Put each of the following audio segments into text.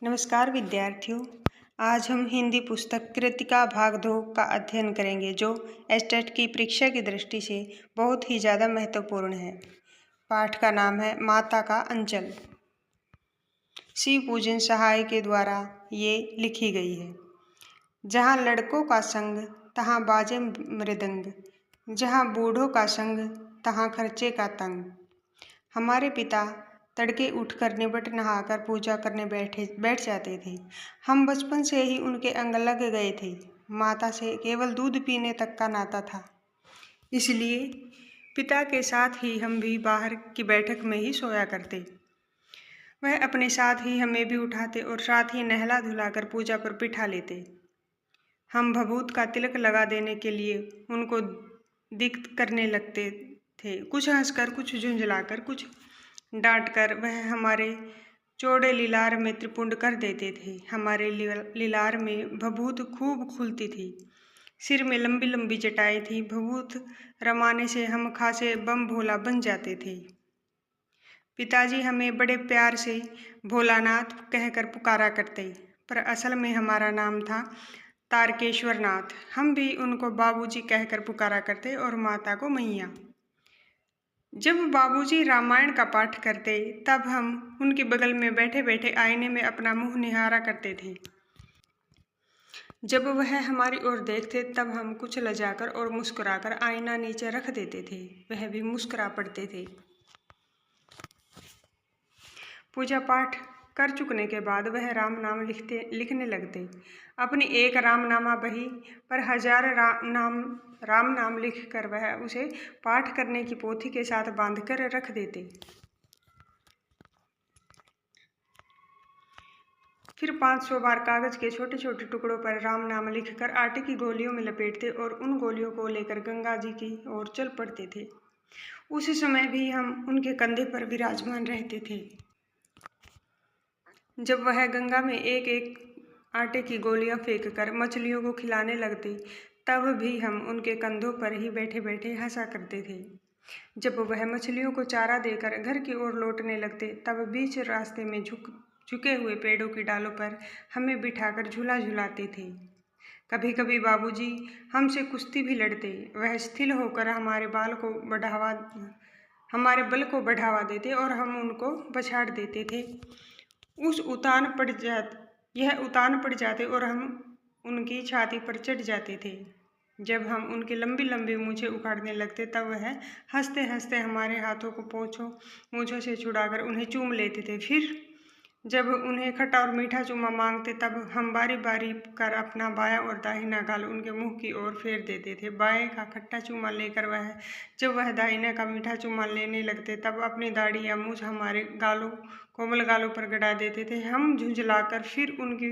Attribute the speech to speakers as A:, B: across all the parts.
A: नमस्कार विद्यार्थियों। आज हम हिंदी पुस्तक कृतिका भाग 2 का अध्ययन करेंगे, जो एस्टेट की परीक्षा की दृष्टि से बहुत ही ज़्यादा महत्वपूर्ण है। पाठ का नाम है माता का अंचल। शिव पूजन सहाय के द्वारा ये लिखी गई है। जहाँ लड़कों का संग तहाँ बाजे मृदंग, जहाँ बूढ़ों का संग तहाँ खर्चे का तंग। हमारे पिता तड़के उठकर निबट नहाकर पूजा करने बैठ जाते थे। हम बचपन से ही उनके अंग लग गए थे। माता से केवल दूध पीने तक का नाता था, इसलिए पिता के साथ ही हम भी बाहर की बैठक में ही सोया करते। वह अपने साथ ही हमें भी उठाते और साथ ही नहला धुलाकर पूजा पर बिठा लेते। हम भभूत का तिलक लगा देने के लिए उनको दिक्कत करने लगते थे, कुछ हंसकर, कुछ झुंझलाकर, कुछ डांट कर। वह हमारे चौड़े लीलार में त्रिपुंड कर देते थे। हमारे लीलार में भभूत खूब खुलती थी। सिर में लंबी लंबी चटाई थी। भभूत रमाने से हम खासे बम भोला बन जाते थे। पिताजी हमें बड़े प्यार से भोलानाथ कहकर पुकारा करते, पर असल में हमारा नाम था तारकेश्वर नाथ। हम भी उनको बाबूजी कहकर पुकारा करते और माता को मैया। जब बाबूजी रामायण का पाठ करते, तब हम उनके बगल में बैठे बैठे आईने में अपना मुंह निहारा करते थे। जब वह हमारी ओर देखते, तब हम कुछ लजाकर और मुस्कुराकर आईना नीचे रख देते थे। वह भी मुस्कुरा पड़ते थे। पूजा पाठ कर चुकने के बाद वह राम नाम लिखने लगते। अपनी एक रामनामा बही पर 1000 राम नाम लिखकर वह उसे पाठ करने की पोथी के साथ बांधकर रख देते। फिर 500 बार कागज के छोटे छोटे टुकड़ों पर राम नाम लिखकर आटे की गोलियों में लपेटते और उन गोलियों को लेकर गंगा जी की ओर चल पड़ते थे। उस समय भी हम उनके कंधे पर विराजमान रहते थे। जब वह गंगा में एक एक आटे की गोलियां फेंककर मछलियों को खिलाने लगते, तब भी हम उनके कंधों पर ही बैठे बैठे हंसा करते थे। जब वह मछलियों को चारा देकर घर की ओर लौटने लगते, तब बीच रास्ते में झुके हुए पेड़ों की डालों पर हमें बिठाकर झूला झुलाते थे। कभी कभी बाबूजी हमसे कुश्ती भी लड़ते। वह स्थिर होकर हमारे बल को बढ़ावा देते और हम उनको पछाड़ देते थे। यह उतान पड़ जाते और हम उनकी छाती पर चढ़ जाते थे। जब हम उनकी लंबी लंबी मूंछें उखाड़ने लगते, तब वह हंसते हंसते हमारे हाथों को मूंछों से छुड़ाकर उन्हें चूम लेते थे। फिर जब उन्हें खट्टा और मीठा चूमा मांगते, तब हम बारी बारी कर अपना बायां और दाहिना गाल उनके मुंह की ओर फेर देते थे। बाएं का खट्टा चूमा लेकर जब वह दाहिने का मीठा चूमा लेने लगते, तब अपनी दाढ़ी या मूछ हमारे कोमल गालों पर गड़ा देते थे। हम झुंझलाकर फिर उनकी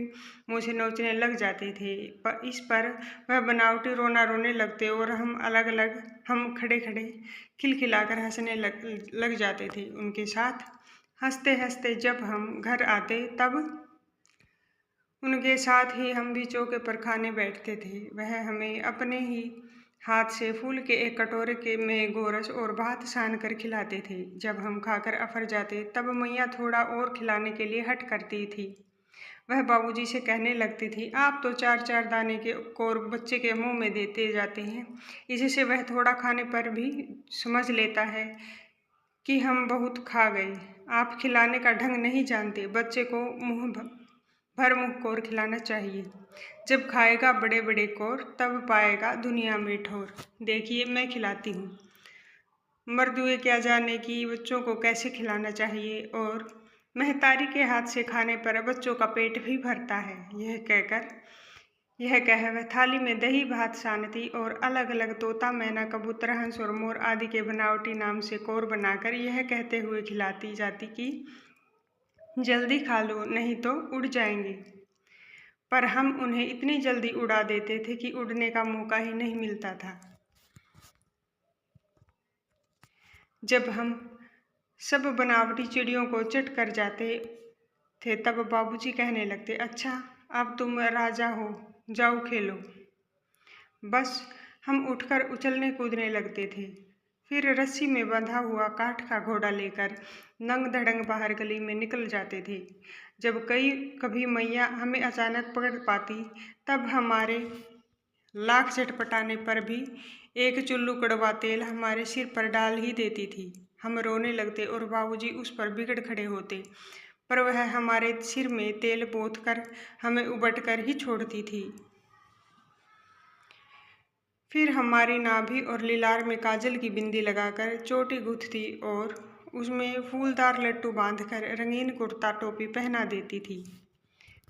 A: मूछें नोचने लग जाते थे। इस पर वह बनावटी रोना रोने लगते और हम खड़े खड़े खिलखिलाकर हंसने लग जाते थे उनके साथ। हंसते हंसते जब हम घर आते, तब उनके साथ ही हम भी चौके पर खाने बैठते थे। वह हमें अपने ही हाथ से फूल के एक कटोरे में गोरस और भात सान कर खिलाते थे। जब हम खाकर अफर जाते, तब मैया थोड़ा और खिलाने के लिए हट करती थी। वह बाबूजी से कहने लगती थी, आप तो 4-4 दाने के कोर बच्चे के मुंह में देते जाते हैं। इससे वह थोड़ा खाने पर भी समझ लेता है कि हम बहुत खा गए। आप खिलाने का ढंग नहीं जानते। बच्चे को मुंह कोर खिलाना चाहिए। जब खाएगा बड़े बड़े कोर, तब पाएगा दुनिया में ठोर। देखिए, मैं खिलाती हूँ। मर्द हुए क्या जाने कि बच्चों को कैसे खिलाना चाहिए, और महतारी के हाथ से खाने पर बच्चों का पेट भी भरता है। यह कह वह थाली में दही भात सानती और अलग अलग तोता, मैना, कबूतर, हंस और मोर आदि के बनावटी नाम से कोर बनाकर यह कहते हुए खिलाती जाती कि जल्दी खा लो, नहीं तो उड़ जाएंगे। पर हम उन्हें इतनी जल्दी उड़ा देते थे कि उड़ने का मौका ही नहीं मिलता था। जब हम सब बनावटी चिड़ियों को चट कर जाते थे, तब बाबूजी कहने लगते, अच्छा, अब तुम राजा हो, जाओ खेलो। बस हम उठकर उछलने कूदने लगते थे। फिर रस्सी में बंधा हुआ काठ का घोड़ा लेकर नंग धड़ंग बाहर गली में निकल जाते थे। जब कभी मैया हमें अचानक पकड़ पाती, तब हमारे लाख झटपटाने पर भी एक चुल्लू कड़वा तेल हमारे सिर पर डाल ही देती थी। हम रोने लगते और बाबूजी उस पर बिगड़ खड़े होते, पर वह हमारे सिर में तेल पोंछ कर हमें उबट कर ही छोड़ती थी। फिर हमारी नाभि और लीलार में काजल की बिंदी लगाकर चोटी गूंथती और उसमें फूलदार लट्टू बांधकर रंगीन कुर्ता टोपी पहना देती थी।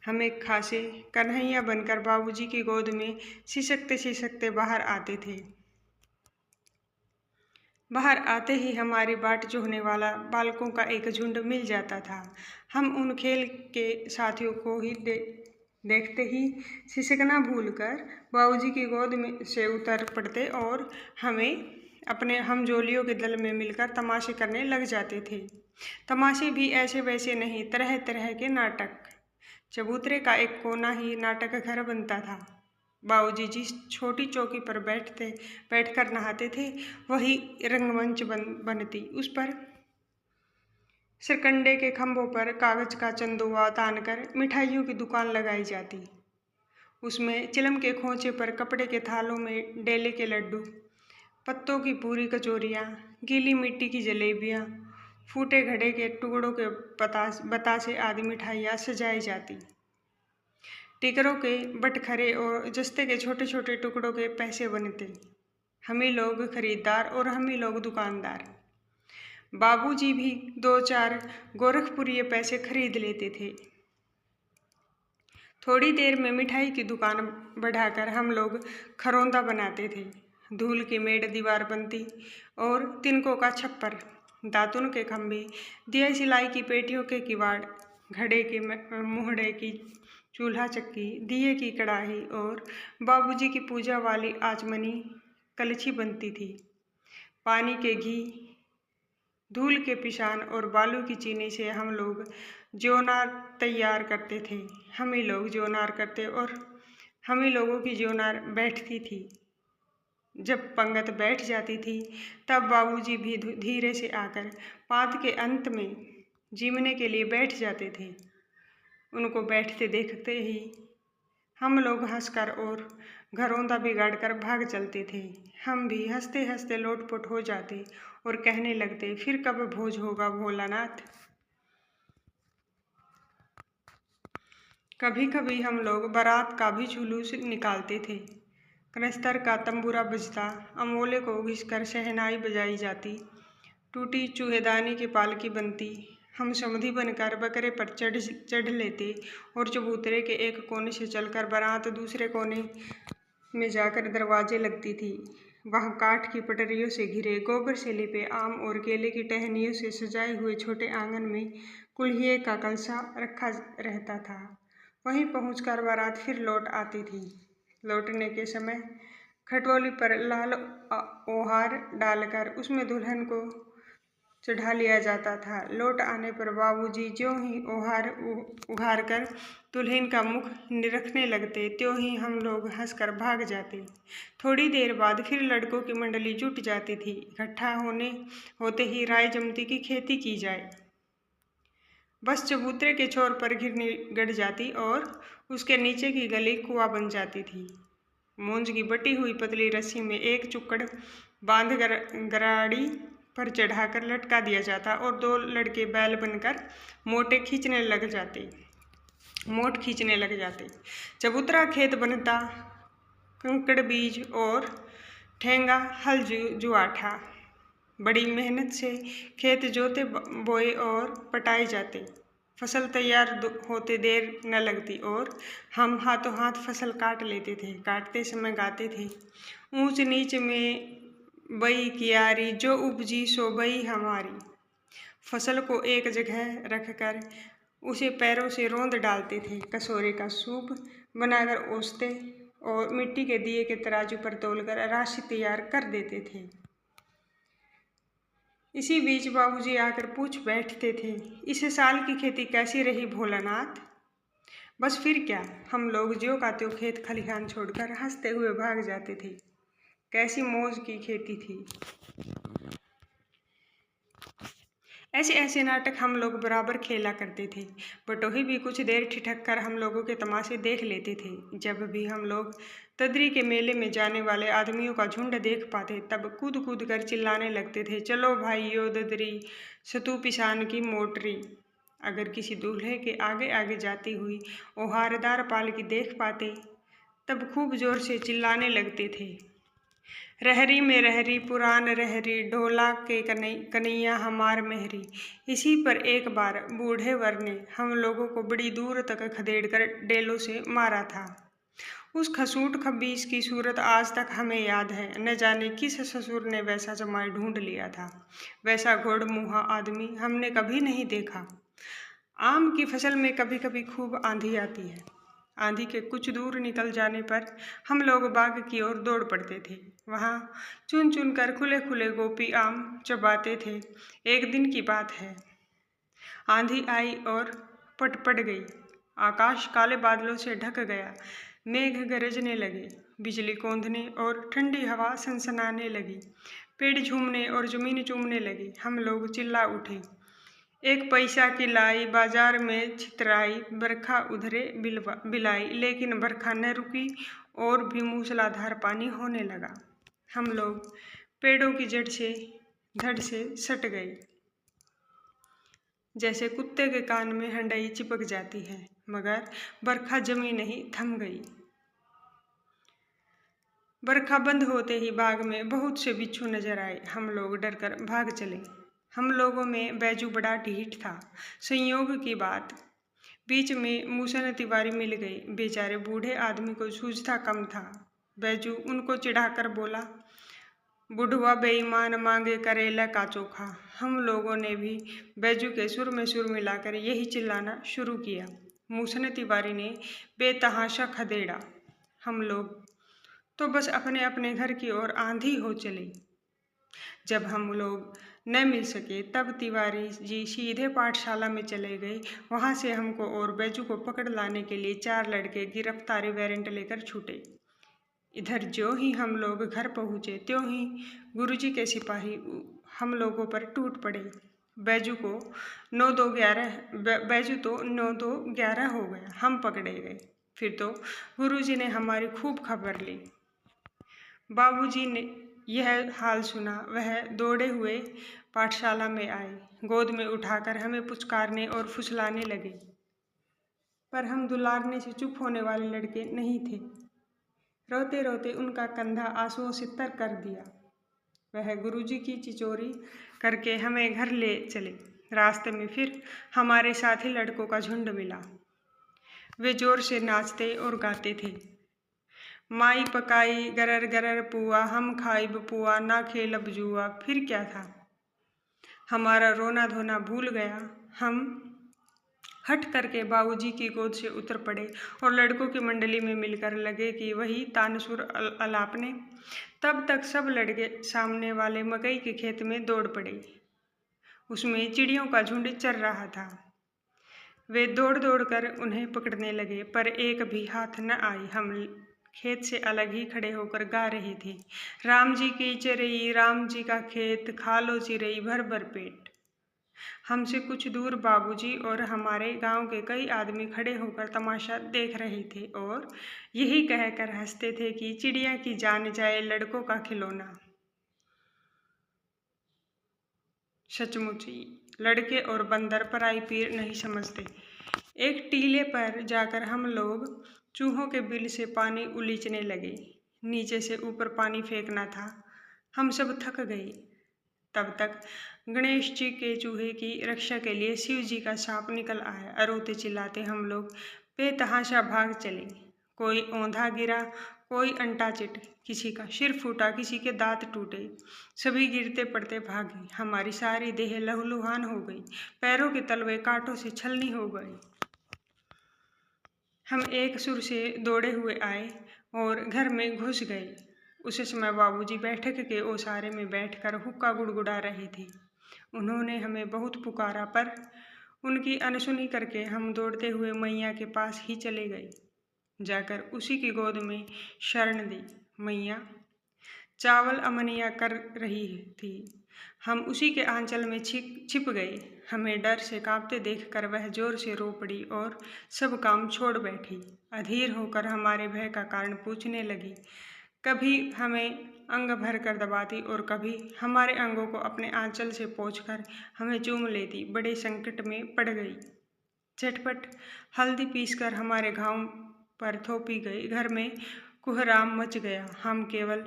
A: हमें खासे कन्हैया बनकर बाबूजी की गोद में सिसकते सिसकते बाहर आते थे। बाहर आते ही हमारी बाट जोहने वाला बालकों का एक झुंड मिल जाता था। हम उन खेल के साथियों को ही देखते ही सिसकना भूलकर बाबूजी की गोद में से उतर पड़ते और अपने हमजोलियों के दल में मिलकर तमाशे करने लग जाते थे। तमाशे भी ऐसे वैसे नहीं, तरह तरह के नाटक। चबूतरे का एक कोना ही नाटक घर बनता था। बाबूजी जिस छोटी चौकी पर बैठकर नहाते थे, वही रंगमंच बनती। उस पर सरकंडे के खंभों पर कागज का चंदुआ तानकर मिठाइयों की दुकान लगाई जाती। उसमें चिलम के खोंचे पर कपड़े के थालों में डेले के लड्डू, पत्तों की पूरी कचौरियाँ, गीली मिट्टी की जलेबियाँ, फूटे घड़े के टुकड़ों के बतासे आदि मिठाइयाँ सजाई जाती। टिकरों के बटखरे और जस्ते के छोटे छोटे टुकड़ों के पैसे बनते। हम ही लोग खरीदार और हम ही लोग दुकानदार। बाबूजी भी 2-4 गोरखपुरी पैसे खरीद लेते थे। थोड़ी देर में मिठाई की दुकान बढ़ाकर हम लोग खरौंदा बनाते थे। धूल की मेड़ दीवार बनती और तिनकों का छप्पर, दातुन के खंभे, दिया सिलाई की पेटियों के किवाड़, घड़े के मुहड़े की चूल्हा चक्की, दिए की कढ़ाई और बाबूजी की पूजा वाली आचमनी कलछी बनती थी। पानी के घी, धूल के पिशान और बालू की चीनी से हम लोग ज्योनार तैयार करते थे। हम ही लोग ज्योनार करते और हम ही लोगों की ज्योनार बैठती थी। जब पंगत बैठ जाती थी, तब बाबूजी भी धीरे से आकर पात के अंत में जीमने के लिए बैठ जाते थे। उनको बैठते देखते ही हम लोग हंसकर और घरौंदा बिगाड़कर भाग चलते थे। हम भी हंसते हंसते लोटपोट हो जाते और कहने लगते, फिर कब भोज होगा भोलानाथ। कभी कभी हम लोग बारात का भी जुलूस निकालते थे। क्रस्तर का तंबूरा बजता, अमोले को घिसकर शहनाई बजाई जाती, टूटी चूहेदानी की पालकी बनती। हम समधी बनकर बकरे पर चढ़ लेते और चबूतरे के एक कोने से चलकर बारात दूसरे कोने में जाकर दरवाजे लगती थी। वहाँ काठ की पटरियों से घिरे, गोबर से लिपे, आम और केले की टहनियों से सजाए हुए छोटे आंगन में कुल्हिए का कलसा रखा रहता था। वहीं पहुंचकर बारात फिर लौट आती थी। लौटने के समय खटोली पर लाल ओहार डालकर उसमें दुल्हन को चढ़ा लिया जाता था। लौट आने पर बाबूजी ज्यों ही ओहार उघार कर दुल्हन का मुख निरखने लगते, त्यों ही हम लोग हंसकर भाग जाते। थोड़ी देर बाद फिर लड़कों की मंडली जुट जाती थी। इकट्ठा होते ही राय जमती की खेती की जाए। बस चबूतरे के छोर पर घिरनी गड़ जाती और उसके नीचे की गली कुआं बन जाती थी। मूंज की बटी हुई पतली रस्सी में एक चुक्कड़ बांध गराड़ी पर चढ़ाकर लटका दिया जाता और 2 लड़के बैल बनकर मोट खींचने लग जाते। चबूतरा खेत बनता, कंकड़ बीज और ठेंगा हल जुआठा। बड़ी मेहनत से खेत जोते बोए और पटाए जाते। फसल तैयार होते देर न लगती और हम हाथों हाथ फसल काट लेते थे। काटते समय गाते थे, ऊंच नीच में बई कियारी, जो उपजी सो बई हमारी। फसल को एक जगह रखकर उसे पैरों से रौंद डालते थे। कसोरे का सूप बनाकर ओसते और मिट्टी के दिए के तराजू पर तोलकर राशि तैयार कर देते थे। इसी बीच बाबूजी आकर पूछ बैठते थे, इस साल की खेती कैसी रही भोलानाथ। बस फिर क्या, हम लोग ज्यों का त्यों खेत खलिहान छोड़कर हंसते हुए भाग जाते थे। कैसी मौज की खेती थी। ऐसे ऐसे नाटक हम लोग बराबर खेला करते थे। बटोही भी कुछ देर ठिठक कर हम लोगों के तमाशे देख लेते थे। जब भी हम लोग तदरी के मेले में जाने वाले आदमियों का झुंड देख पाते तब कूद कूद कर चिल्लाने लगते थे, चलो भाइयों ददरी सतू पिसान की मोटरी। अगर किसी दूल्हे के आगे आगे जाती हुई ओहारदार पालकी देख पाते तब खूब जोर से चिल्लाने लगते थे, रहरी में रहरी पुरान रहरी ढोला के कन्हैया हमार मेहरी। इसी पर एक बार बूढ़े वर ने हम लोगों को बड़ी दूर तक खदेड़ कर डेलों से मारा था। उस खसूट खबीस की सूरत आज तक हमें याद है। न जाने किस ससुर ने वैसा जमाई ढूंढ लिया था। वैसा घोड़मुहा आदमी हमने कभी नहीं देखा। आम की फसल में कभी कभी खूब आंधी आती है। आंधी के कुछ दूर निकल जाने पर हम लोग बाग की ओर दौड़ पड़ते थे। वहाँ चुन चुन कर खुले खुले गोपी आम चबाते थे। एक दिन की बात है, आंधी आई और पट पड़ गई। आकाश काले बादलों से ढक गया। मेघ गरजने लगे, बिजली कौंधने और ठंडी हवा सनसनाने लगी। पेड़ झूमने और जमीन चूमने लगी। हम लोग चिल्ला उठे, एक पैसा की लाई बाजार में छितराई, बरखा उधरे बिलाई। लेकिन बरखा न रुकी और भी मूसलाधार पानी होने लगा। हम लोग पेड़ों की जड़ से धड़ से सट गए, जैसे कुत्ते के कान में हंडई चिपक जाती है। मगर बरखा जमी नहीं, थम गई। बरखा बंद होते ही बाग में बहुत से बिच्छू नजर आए। हम लोग डरकर भाग चले। हम लोगों में बैजू बड़ा ढीठ था। संयोग की बात, बीच में मूसन तिवारी मिल गए। बेचारे बूढ़े आदमी को सूझता कम था। बैजू उनको चिढ़ाकर बोला, बुढ़वा बेईमान मांगे करेला का चोखा। हम लोगों ने भी बैजू के सुर में सुर मिलाकर यही चिल्लाना शुरू किया। मूसन तिवारी ने बेतहाशा खदेड़ा। हम लोग तो बस अपने अपने घर की ओर आंधी हो चले। जब हम लोग न मिल सके तब तिवारी जी सीधे पाठशाला में चले गए। वहाँ से हमको और बैजू को पकड़ लाने के लिए 4 लड़के गिरफ्तारी वारंट लेकर छूटे। इधर जो ही हम लोग घर पहुँचे त्यों ही गुरुजी के सिपाही हम लोगों पर टूट पड़े। बैजू तो 9-2-11 हो गया। हम पकड़े गए। फिर तो गुरुजी ने हमारी खूब खबर ली। बाबूजी ने यह हाल सुना, वह दौड़े हुए पाठशाला में आए। गोद में उठाकर हमें पुचकारने और फुसलाने लगे। पर हम दुलारने से चुप होने वाले लड़के नहीं थे। रोते रोते उनका कंधा आंसुओं से तर कर दिया। वह गुरुजी की चिचोरी करके हमें घर ले चले। रास्ते में फिर हमारे साथी लड़कों का झुंड मिला। वे जोर से नाचते और गाते थे, माई पकाई गरर गरर पुआ, हम खाइब पुआ ना खेलब जुआ। फिर क्या था, हमारा रोना धोना भूल गया। हम हट करके बाबूजी की गोद से उतर पड़े और लड़कों की मंडली में मिलकर लगे कि वही तानसुर अलापने। तब तक सब लड़के सामने वाले मकई के खेत में दौड़ पड़े। उसमें चिड़ियों का झुंड चर रहा था। वे दौड़ दौड़ कर उन्हें पकड़ने लगे, पर एक भी हाथ न आई। हम खेत से अलग ही खड़े होकर गा रहे थे, राम जी की चरई राम जी का खेत, खा लो चिरई भर भर पेट। हमसे कुछ दूर बाबूजी और हमारे गांव के कई आदमी खड़े होकर तमाशा देख रहे थे और यही कहकर हंसते थे कि चिड़िया की जान जाए लड़कों का खिलौना। सचमुच लड़के और बंदर पराई पीर नहीं समझते। एक टीले पर जाकर हम लोग चूहों के बिल से पानी उलीचने लगे। नीचे से ऊपर पानी फेंकना था। हम सब थक गए। तब तक गणेश जी के चूहे की रक्षा के लिए शिव जी का सांप निकल आया। अरोते चिल्लाते हम लोग बेतहाशा भाग चले। कोई औंधा गिरा, कोई अंटा चिट, किसी का सिर फूटा, किसी के दांत टूटे। सभी गिरते पड़ते भागे। हमारी सारी देह लहूलुहान हो गई। पैरों के तलवे कांटों से छलनी हो गए। हम एक सुर से दौड़े हुए आए और घर में घुस गए। उस समय बाबूजी बैठक के ओसारे में बैठकर हुक्का गुड़गुड़ा रहे थे। उन्होंने हमें बहुत पुकारा, पर उनकी अनसुनी करके हम दौड़ते हुए मैया के पास ही चले गए। जाकर उसी की गोद में शरण दी। मैया चावल अमनिया कर रही थी। हम उसी के आंचल में छिप गए। हमें डर से कांपते देखकर वह जोर से रो पड़ी और सब काम छोड़ बैठी। अधीर होकर हमारे भय का कारण पूछने लगी। कभी हमें अंग भर कर दबाती और कभी हमारे अंगों को अपने आंचल से पोंछकर हमें चूम लेती। बड़े संकट में पड़ गई। झटपट हल्दी पीसकर हमारे घाव पर थोपी गई। घर में कुहराम मच गया। हम केवल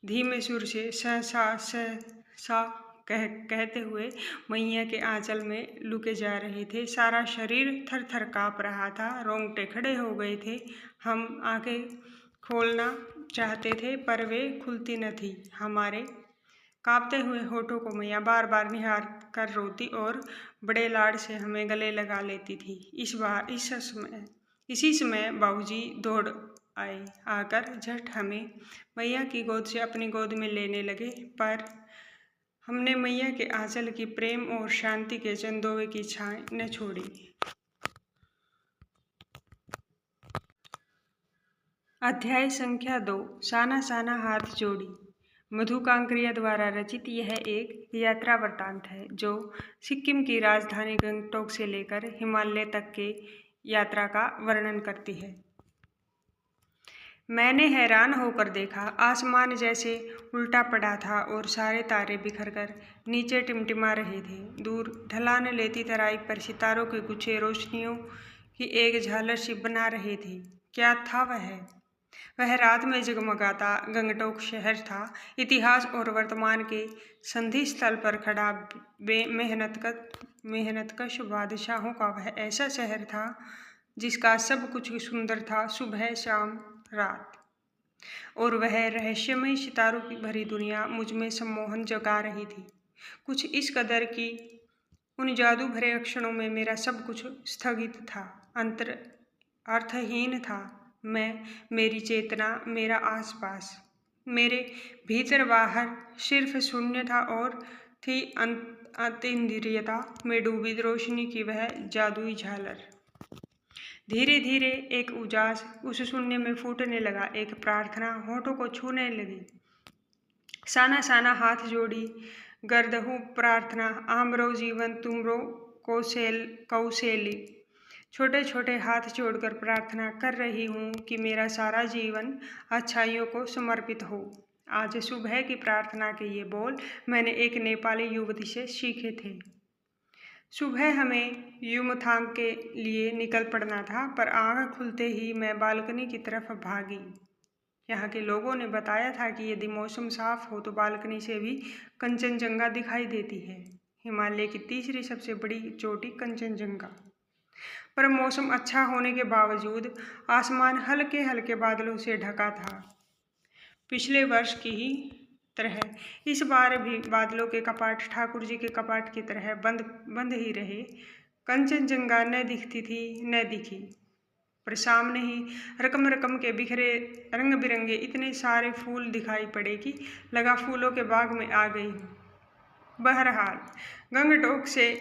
A: धीमे सुर से सा कहते हुए मैया के आंचल में लुके जा रहे थे। सारा शरीर थर थर काँप रहा था। रोंगटे खड़े हो गए थे। हम आंखें खोलना चाहते थे पर वे खुलती न थी। हमारे कांपते हुए होठों को मैया बार बार निहार कर रोती और बड़े लाड से हमें गले लगा लेती थी। इसी समय बाबूजी दौड़ आए। आकर झट हमें मैया की गोद से अपनी गोद में लेने लगे। पर हमने मैया के आंचल की प्रेम और शांति के चंदोवे की छाए न छोड़ी। अध्याय संख्या 2। साना साना हाथ जोड़ी। मधु कांकरिया द्वारा रचित यह एक यात्रा वृत्तांत है जो सिक्किम की राजधानी गंगटोक से लेकर हिमालय तक के यात्रा का वर्णन करती है। मैंने हैरान होकर देखा। आसमान जैसे उल्टा पड़ा था और सारे तारे बिखर कर नीचे टिमटिमा रहे थे। दूर ढलान लेती तराई पर सितारों के गुच्छे रोशनियों की एक झालर सी बना रहे थे। क्या था वह? वह रात में जगमगाता गंगटोक शहर था। इतिहास और वर्तमान के संधि स्थल पर खड़ा मेहनतकश बादशाहों का वह ऐसा शहर था जिसका सब कुछ सुंदर था, सुबह शाम रात। और वह रहस्यमय सितारों की भरी दुनिया मुझ में सम्मोहन जगा रही थी। कुछ इस कदर की उन जादू भरे अक्षरों में मेरा सब कुछ स्थगित था, अर्थहीन था। मैं, मेरी चेतना, मेरा आसपास, मेरे भीतर बाहर सिर्फ शून्य था और थी अतीन्द्रियता में डूबी रोशनी की वह जादुई झालर। धीरे धीरे एक उजास उस शून्य में फूटने लगा। एक प्रार्थना होठों को छूने लगी। साना साना हाथ जोड़ी गर्दहु प्रार्थना आमरो जीवन तुमरो कौशेली। छोटे छोटे हाथ जोड़कर प्रार्थना कर रही हूँ कि मेरा सारा जीवन अच्छाइयों को समर्पित हो। आज सुबह की प्रार्थना के ये बोल मैंने एक नेपाली युवती से सीखे थे। सुबह हमें युमथांग के लिए निकल पड़ना था पर आँख खुलते ही मैं बालकनी की तरफ भागी। यहाँ के लोगों ने बताया था कि यदि मौसम साफ हो तो बालकनी से भी कंचनजंगा दिखाई देती है, हिमालय की तीसरी सबसे बड़ी चोटी कंचनजंगा। पर मौसम अच्छा होने के बावजूद आसमान हल्के हल्के बादलों से ढका था। पिछले वर्ष की ही तरह इस बार भी बादलों के कपाट ठाकुर जी के कपाट की तरह बंद ही रहे। कंचनजंगा न दिखती थी न दिखी, पर सामने ही रकम रकम के बिखरे रंग बिरंगे इतने सारे फूल दिखाई पड़े कि लगा फूलों के बाग में आ गई हूँ। बहरहाल गंगटोक से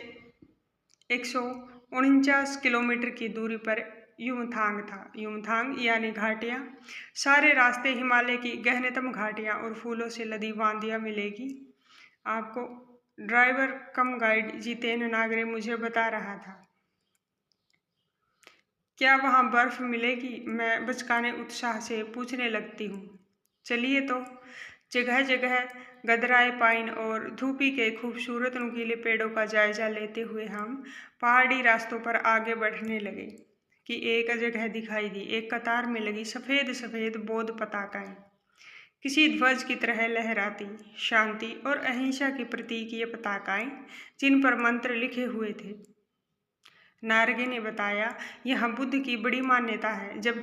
A: 149 किलोमीटर की दूरी पर युमथांग था। युमथांग यानी घाटियाँ। सारे रास्ते हिमालय की गहनतम घाटियाँ और फूलों से लदी वादियाँ मिलेगी। आपको ड्राइवर कम गाइड जितेन नागरे मुझे बता रहा था। क्या वहाँ बर्फ मिलेगी? मैं बचकाने उत्साह से पूछने लगती हूँ। चलिए तो। जगह जगह गदराए पाइन और धूपी के खूबसूरत नुकीले पेड़ों का जायजा लेते हुए हम पहाड़ी रास्तों पर आगे बढ़ने लगे कि एक जगह दिखाई दी। एक कतार में लगी सफ़ेद सफ़ेद बौद्ध पताकाएं किसी ध्वज की तरह लहराती। शांति और अहिंसा की प्रतीक ये पताकाएं जिन पर मंत्र लिखे हुए थे। नारगे ने बताया, यहाँ बुद्ध की बड़ी मान्यता है। जब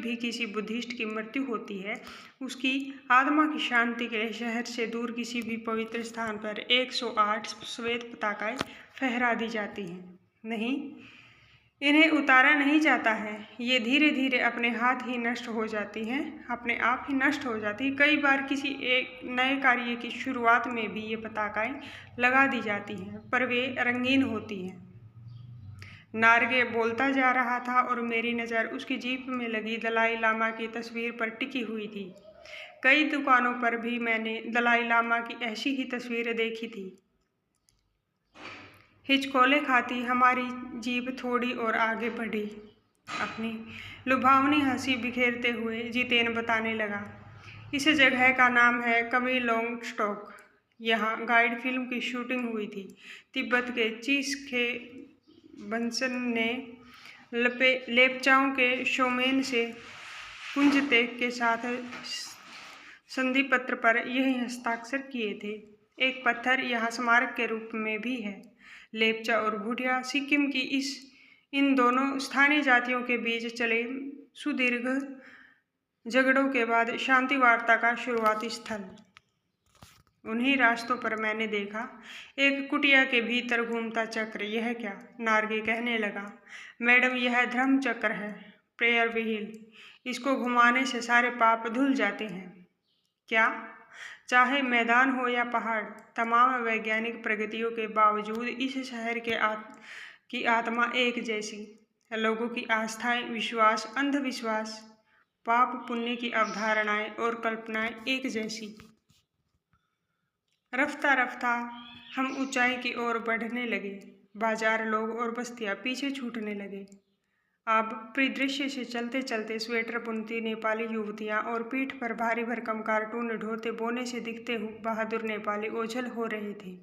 A: भी किसी बुद्धिस्ट की मृत्यु होती है, उसकी आत्मा की शांति के लिए शहर से दूर किसी भी पवित्र स्थान पर 108 श्वेत पताकाएं फहरा दी जाती हैं। नहीं, इन्हें उतारा नहीं जाता है। ये धीरे धीरे अपने हाथ ही नष्ट हो जाती हैं, अपने आप ही नष्ट हो जाती है। कई बार किसी एक नए कार्य की शुरुआत में भी ये पताकाएं लगा दी जाती हैं, पर वे रंगीन होती हैं। नारगे बोलता जा रहा था और मेरी नज़र उसकी जीप में लगी दलाई लामा की तस्वीर पर टिकी हुई थी। कई दुकानों पर भी मैंने दलाई लामा की ऐसी ही तस्वीरें देखी थी। हिचकोले खाती हमारी जीभ थोड़ी और आगे बढ़ी। अपनी लुभावनी हंसी बिखेरते हुए जितेन बताने लगा, इस जगह का नाम है कमिलोंगस्टोक। यहाँ गाइड फिल्म की शूटिंग हुई थी। तिब्बत के चीस्खे बंसन ने लेप्चाओं के शोमेन से कुंजतेक के साथ संधि पत्र पर यही हस्ताक्षर किए थे। एक पत्थर यहाँ स्मारक के रूप में भी है। लेप्चा और भूटिया सिक्किम की इन दोनों स्थानीय जातियों के बीच चले सुदीर्घ झगड़ों के बाद शांति वार्ता का शुरुआती स्थल। उन्हीं रास्तों पर मैंने देखा एक कुटिया के भीतर घूमता चक्र। यह क्या? नार्गे कहने लगा। मैडम, यह धर्म चक्र है, प्रेयर व्हील। इसको घुमाने से सारे पाप धुल जाते हैं। क्या? चाहे मैदान हो या पहाड़, तमाम वैज्ञानिक प्रगतियों के बावजूद इस शहर की आत्मा एक जैसी। लोगों की आस्थाएं, विश्वास, अंधविश्वास, पाप पुण्य की अवधारणाएं और कल्पनाएं एक जैसी। रफ्ता रफ्ता हम ऊंचाई की ओर बढ़ने लगे। बाजार, लोग और बस्तियां पीछे छूटने लगे। अब परिदृश्य से चलते चलते स्वेटर बुनती नेपाली युवतियां और पीठ पर भारी भरकम कार्टून ढोते बोने से दिखते बहादुर नेपाली ओझल हो रहे थे।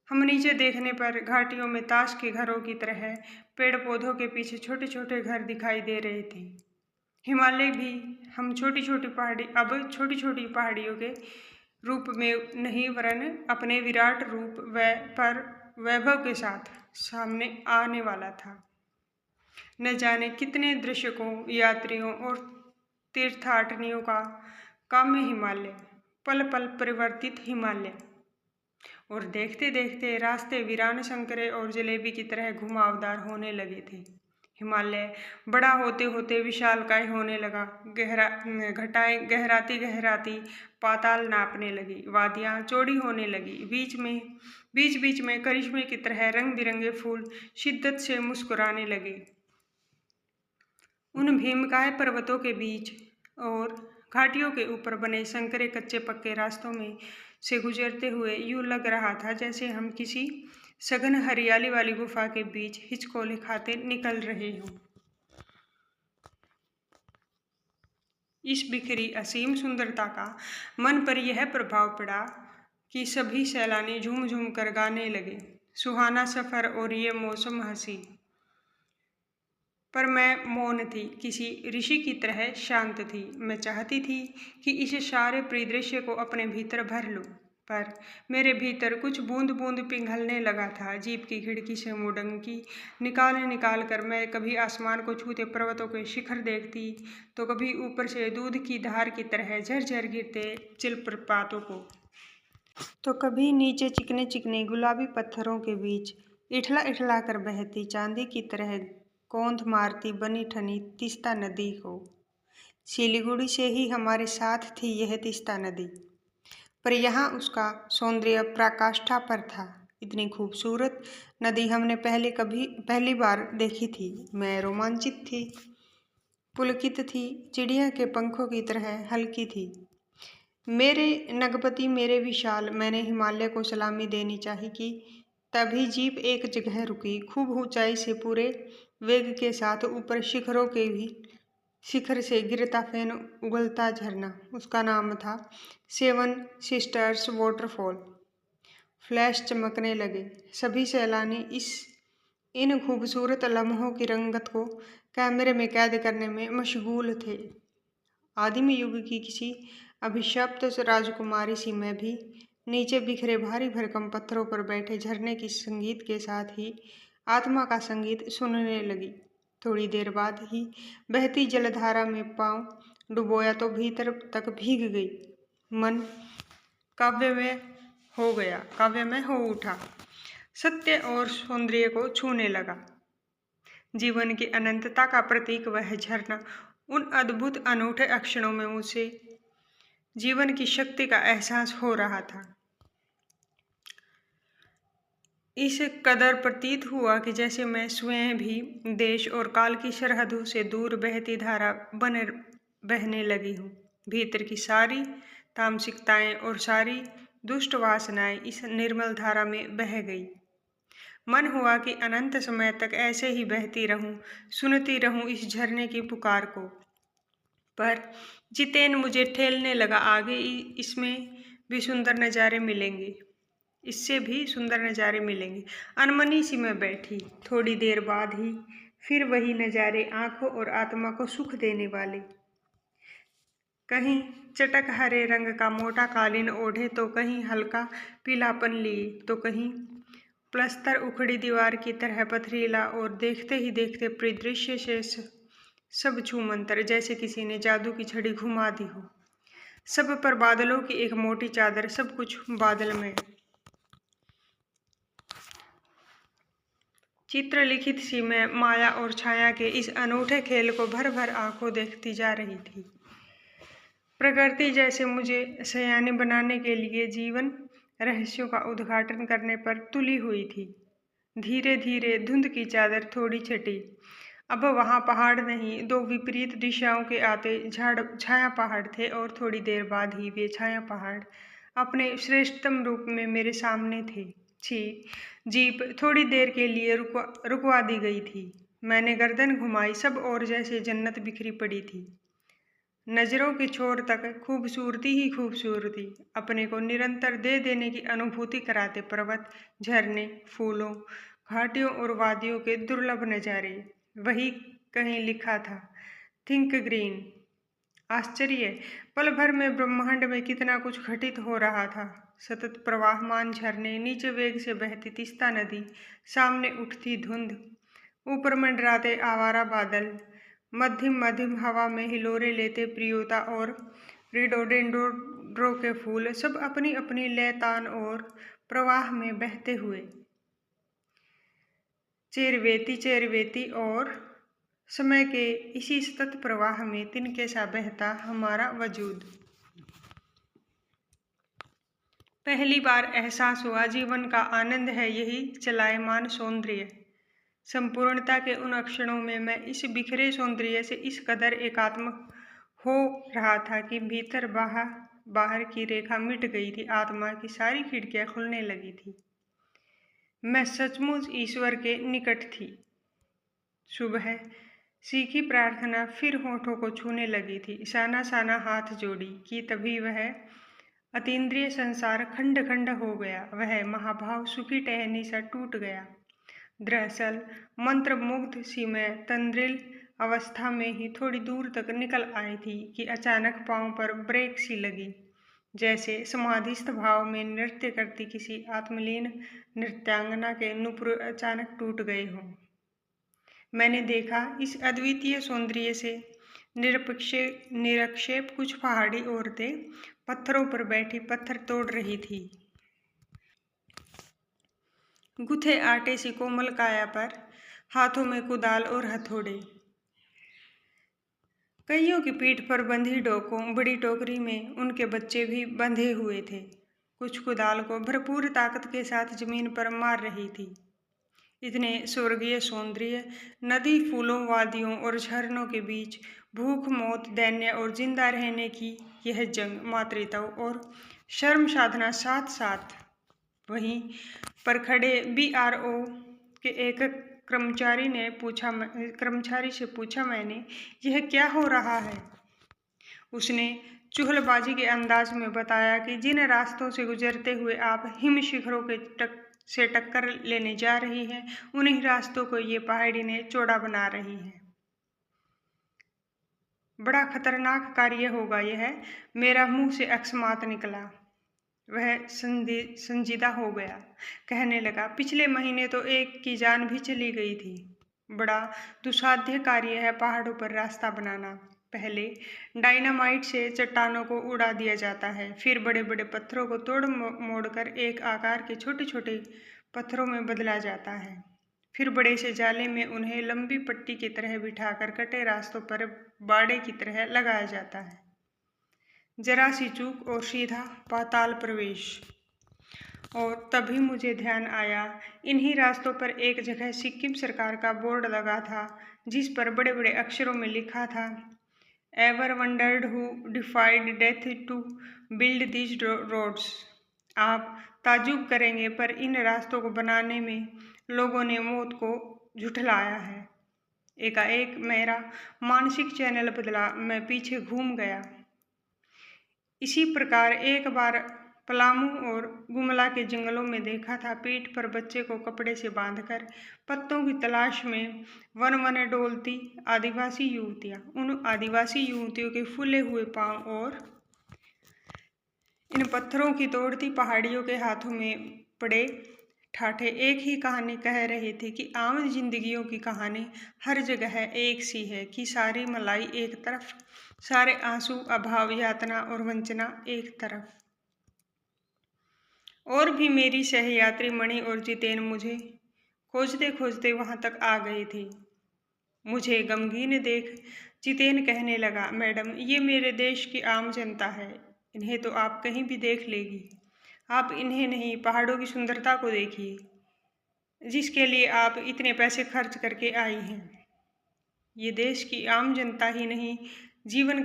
A: हम नीचे देखने पर घाटियों में ताश के घरों की तरह पेड़ पौधों के पीछे छोटे छोटे घर दिखाई दे रहे थे। हिमालय भी अब छोटी छोटी पहाड़ियों के रूप में नहीं, वरन अपने विराट रूप पर वैभव के साथ सामने आने वाला था। न जाने कितने दर्शकों, यात्रियों और तीर्थाटनियों का काम्य हिमालय, पल पल परिवर्तित हिमालय। और देखते देखते रास्ते वीरान शंकरे और जलेबी की तरह घुमावदार होने लगे थे। हिमालय बड़ा होते होते विशालकाय होने लगा। घटाएं गहराती गहराती पाताल नापने लगी। वादियां चौड़ी होने लगी। बीच बीच में करिश्मे की तरह रंग बिरंगे फूल शिद्दत से मुस्कुराने लगे। उन भीमकाय पर्वतों के बीच और घाटियों के ऊपर बने संकरे कच्चे पक्के रास्तों में से गुजरते हुए यूं लग रहा था जैसे हम किसी सघन हरियाली वाली गुफा के बीच हिचकोले खाते निकल रहे हों। इस बिखरी असीम सुंदरता का मन पर यह प्रभाव पड़ा कि सभी सैलानी झूम झूम कर गाने लगे, सुहाना सफर और ये मौसम हंसी। पर मैं मौन थी, किसी ऋषि की तरह शांत थी। मैं चाहती थी कि इस सारे परिदृश्य को अपने भीतर भर लूं, पर मेरे भीतर कुछ बूंद बूंद पिघलने लगा था। जीप की खिड़की से मुड़ंकी निकाल कर मैं कभी आसमान को छूते पर्वतों के शिखर देखती, तो कभी ऊपर से दूध की धार की तरह झरझर गिरते जलप्रपातों को, तो कभी नीचे चिकने चिकने गुलाबी पत्थरों के बीच इठला इठला कर बहती चांदी की तरह कौंध मारती बनी ठनी तीस्ता नदी को। सिलीगुड़ी से ही हमारे साथ थी यह तीस्ता नदी, पर यहाँ उसका सौंदर्य पराकाष्ठा पर था। इतनी खूबसूरत नदी हमने पहली बार देखी थी। मैं रोमांचित थी, पुलकित थी, चिड़िया के पंखों की तरह हल्की थी। मेरे नगपति, मेरे विशाल। मैंने हिमालय को सलामी देनी चाहिए कि तभी जीप एक जगह रुकी। खूब ऊंचाई से पूरे वेग के साथ ऊपर शिखर से गिरता फेन उगलता झरना। उसका नाम था 7 सिस्टर्स वाटरफॉल। फ्लैश चमकने लगे। सभी सैलानी इन खूबसूरत लम्हों की रंगत को कैमरे में कैद करने में मशगूल थे। आदिम युग की किसी अभिशप्त राजकुमारी सी मैं भी नीचे बिखरे भारी भरकम पत्थरों पर बैठे झरने की संगीत के साथ ही आत्मा का संगीत सुनने लगी। थोड़ी देर बाद ही बहती जलधारा में पांव डुबोया तो भीतर तक भीग गई। मन काव्यमय हो उठा। सत्य और सौंदर्य को छूने लगा। जीवन की अनंतता का प्रतीक वह झरना। उन अद्भुत अनूठे अक्षणों में मुझे जीवन की शक्ति का एहसास हो रहा था। इस कदर प्रतीत हुआ कि जैसे मैं स्वयं भी देश और काल की सरहदों से दूर बहती धारा बहने लगी हूँ। भीतर की सारी तामसिकताएं और सारी दुष्ट वासनाएं इस निर्मल धारा में बह गई। मन हुआ कि अनंत समय तक ऐसे ही बहती रहूं, सुनती रहूं इस झरने की पुकार को। पर जितेन मुझे ठेलने लगा, आगे इसमें भी सुंदर नज़ारे मिलेंगे, इससे भी सुंदर नज़ारे मिलेंगे। अनमनी सी मैं बैठी, थोड़ी देर बाद ही फिर वही नज़ारे, आंखों और आत्मा को सुख देने वाले। कहीं चटक हरे रंग का मोटा कालीन ओढ़े तो कहीं हल्का पीलापन लिए तो कहीं प्लस्तर उखड़ी दीवार की तरह पथरीला, और देखते ही देखते परिदृश्य से सब छूमंतर, जैसे किसी ने जादू की छड़ी घुमा दी हो। सब पर बादलों की एक मोटी चादर, सब कुछ बादल में। चित्र लिखित सी मैं माया और छाया के इस अनूठे खेल को भर भर आंखों देखती जा रही थी। प्रकृति जैसे मुझे सयानी बनाने के लिए जीवन रहस्यों का उद्घाटन करने पर तुली हुई थी। धीरे धीरे धुंध की चादर थोड़ी छटी। अब वहां पहाड़ नहीं, दो विपरीत दिशाओं के आते झाड़ छाया पहाड़ थे, और थोड़ी देर बाद ही वे छाया पहाड़ अपने श्रेष्ठतम रूप में मेरे सामने थे। जीप थोड़ी देर के लिए रुकवा दी गई थी। मैंने गर्दन घुमाई, सब और जैसे जन्नत बिखरी पड़ी थी। नजरों के छोर तक खूबसूरती ही खूबसूरती, अपने को निरंतर दे देने की अनुभूति कराते पर्वत, झरने, फूलों, घाटियों और वादियों के दुर्लभ नजारे। वही कहीं लिखा था, थिंक ग्रीन। आश्चर्य, पल भर में ब्रह्मांड में कितना कुछ घटित हो रहा था। सतत प्रवाहमान झरने, नीचे वेग से बहती तीस्ता नदी, सामने उठती धुंध, ऊपर मंडराते आवारा बादल, मध्यम मध्यम हवा में हिलोरे लेते प्रियोता और रिडोडेंड्रो के फूल, सब अपनी अपनी लय तान और प्रवाह में बहते हुए। चेरवेती और समय के इसी सतत प्रवाह में तिनके सा बहता हमारा वजूद। पहली बार एहसास हुआ जीवन का आनंद है यही चलायमान सौंदर्य। संपूर्णता के उन क्षणों में मैं इस बिखरे सौंदर्य से इस कदर एकात्म हो रहा था कि भीतर बाहर की रेखा मिट गई थी, आत्मा की सारी खिड़कियां खुलने लगी थी। मैं सचमुच ईश्वर के निकट थी। सुबह सीखी प्रार्थना फिर होठों को छूने लगी थी। साना साना हाथ जोड़ी कि तभी वह अतीन्द्रिय संसार खंड खंड हो गया। वह महाभाव सुखी टहनी सा टूट गया। दरअसल मंत्रमुग्ध सी मैं तंद्रिल अवस्था में ही थोड़ी दूर तक निकल आई थी कि अचानक पांव पर ब्रेक सी लगी, जैसे समाधिस्थ भाव में नृत्य करती किसी आत्मलीन नृत्यांगना के नुपुर अचानक टूट गए हों। मैंने देखा इस अद्वितीय सौंदर्य से निरक्षेप कुछ पहाड़ी औरतें पत्थरों पर बैठी पत्थर तोड़ रही थी। गुथे आटे सी कोमल काया पर हाथों में कुदाल और हथौड़े। कईयों की पीठ पर बंधी डोकों बड़ी टोकरी में उनके बच्चे भी बंधे हुए थे। कुछ कुदाल को भरपूर ताकत के साथ जमीन पर मार रही थी। इतने स्वर्गीय सौंदर्य, नदी, फूलों, वादियों और झरनों के बीच भूख, मौत, दैन्य और जिंदा रहने की यह जंग, मातृत्व और शर्म साधना साथ साथ। वहीं पर खड़े BRO के एक कर्मचारी से पूछा मैंने, यह क्या हो रहा है? उसने चुहलबाजी के अंदाज में बताया कि जिन रास्तों से गुजरते हुए आप हिम शिखरों के से टक्कर लेने जा रही हैं, उन्हीं रास्तों को ये पहाड़ी ने चौड़ा बना रही है। बड़ा खतरनाक कार्य होगा यह। मेरा मुंह से अकस्मात निकला। वह संजीदा हो गया, कहने लगा, पिछले महीने तो एक की जान भी चली गई थी। बड़ा दुस्साध्य कार्य है पहाड़ों पर रास्ता बनाना। पहले डायनामाइट से चट्टानों को उड़ा दिया जाता है, फिर बड़े बड़े पत्थरों को तोड़ मोड़ कर एक आकार के छोटे छोटे पत्थरों में बदला जाता है, फिर बड़े से जाले में उन्हें लंबी पट्टी की तरह बिठाकर कटे रास्तों पर बाड़े की तरह लगाया जाता है। जरा सी चूक और सीधा पाताल प्रवेश। और तभी मुझे ध्यान आया, इन्हीं रास्तों पर एक जगह सिक्किम सरकार का बोर्ड लगा था, जिस पर बड़े बड़े अक्षरों में लिखा था, ever wondered who defied death to build this roads. आप ताज्जुब करेंगे, पर इन रास्तों को बनाने में लोगों ने मौत को झुठलाया है। एकाएक मेरा मानसिक चैनल बदला, मैं पीछे घूम गया। इसी प्रकार एक बार पलामू और गुमला के जंगलों में देखा था। पीठ पर बच्चे को कपड़े से बांधकर पत्तों की तलाश में वन वन डोलती आदिवासी युवतियां। उन आदिवासी युवतियों के फूले हुए पांव और इन पत्थरों की तोड़ती पहाड़ियों के हाथों में पड़े ठाठे एक ही कहानी कह रहे थे कि आम जिंदगियों की कहानी हर जगह एक सी है, कि सारी मलाई एक तरफ, सारे आंसू, अभाव, यातना और वंचना एक तरफ। और भी मेरी सहयात्री मणि और जितेन मुझे खोजते खोजते वहां तक आ गए थे। मुझे गमगीन देख जितेन कहने लगा, मैडम, ये मेरे देश की आम जनता है, इन्हें तो आप कहीं भी देख लेगी। आप इन्हें नहीं, पहाड़ों की सुंदरता को देखिए, जिसके लिए आप इतने पैसे खर्च करके आई हैं। ये देश की आम जनता ही नहीं, जीवन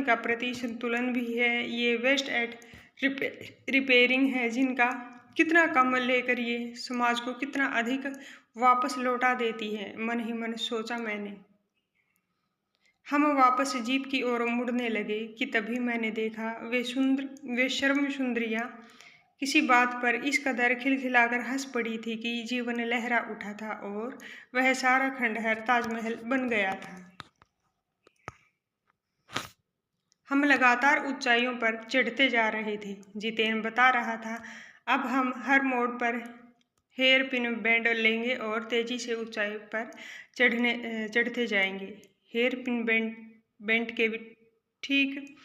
A: का प्रति संतुलन भी है। ये वेस्ट एट रिपेयरिंग है, जिनका कितना कम लेकर ये समाज को कितना अधिक वापस लौटा देती है। मन ही मन सोचा मैंने। हम वापस जीप की ओर मुड़ने लगे कि तभी मैंने देखा वे शर्म सुंदरियां किसी बात पर इस कदर खिलखिलाकर हंस पड़ी थी कि जीवन लहरा उठा था और वह सारा खंडहर ताजमहल बन गया था। हम लगातार ऊंचाइयों पर चढ़ते जा रहे थे। जितेन बता रहा था, अब हम हर मोड़ पर हेयर पिन बेंड लेंगे और तेजी से ऊंचाई पर चढ़ते जाएंगे। हेयर पिन बेंड के ठीक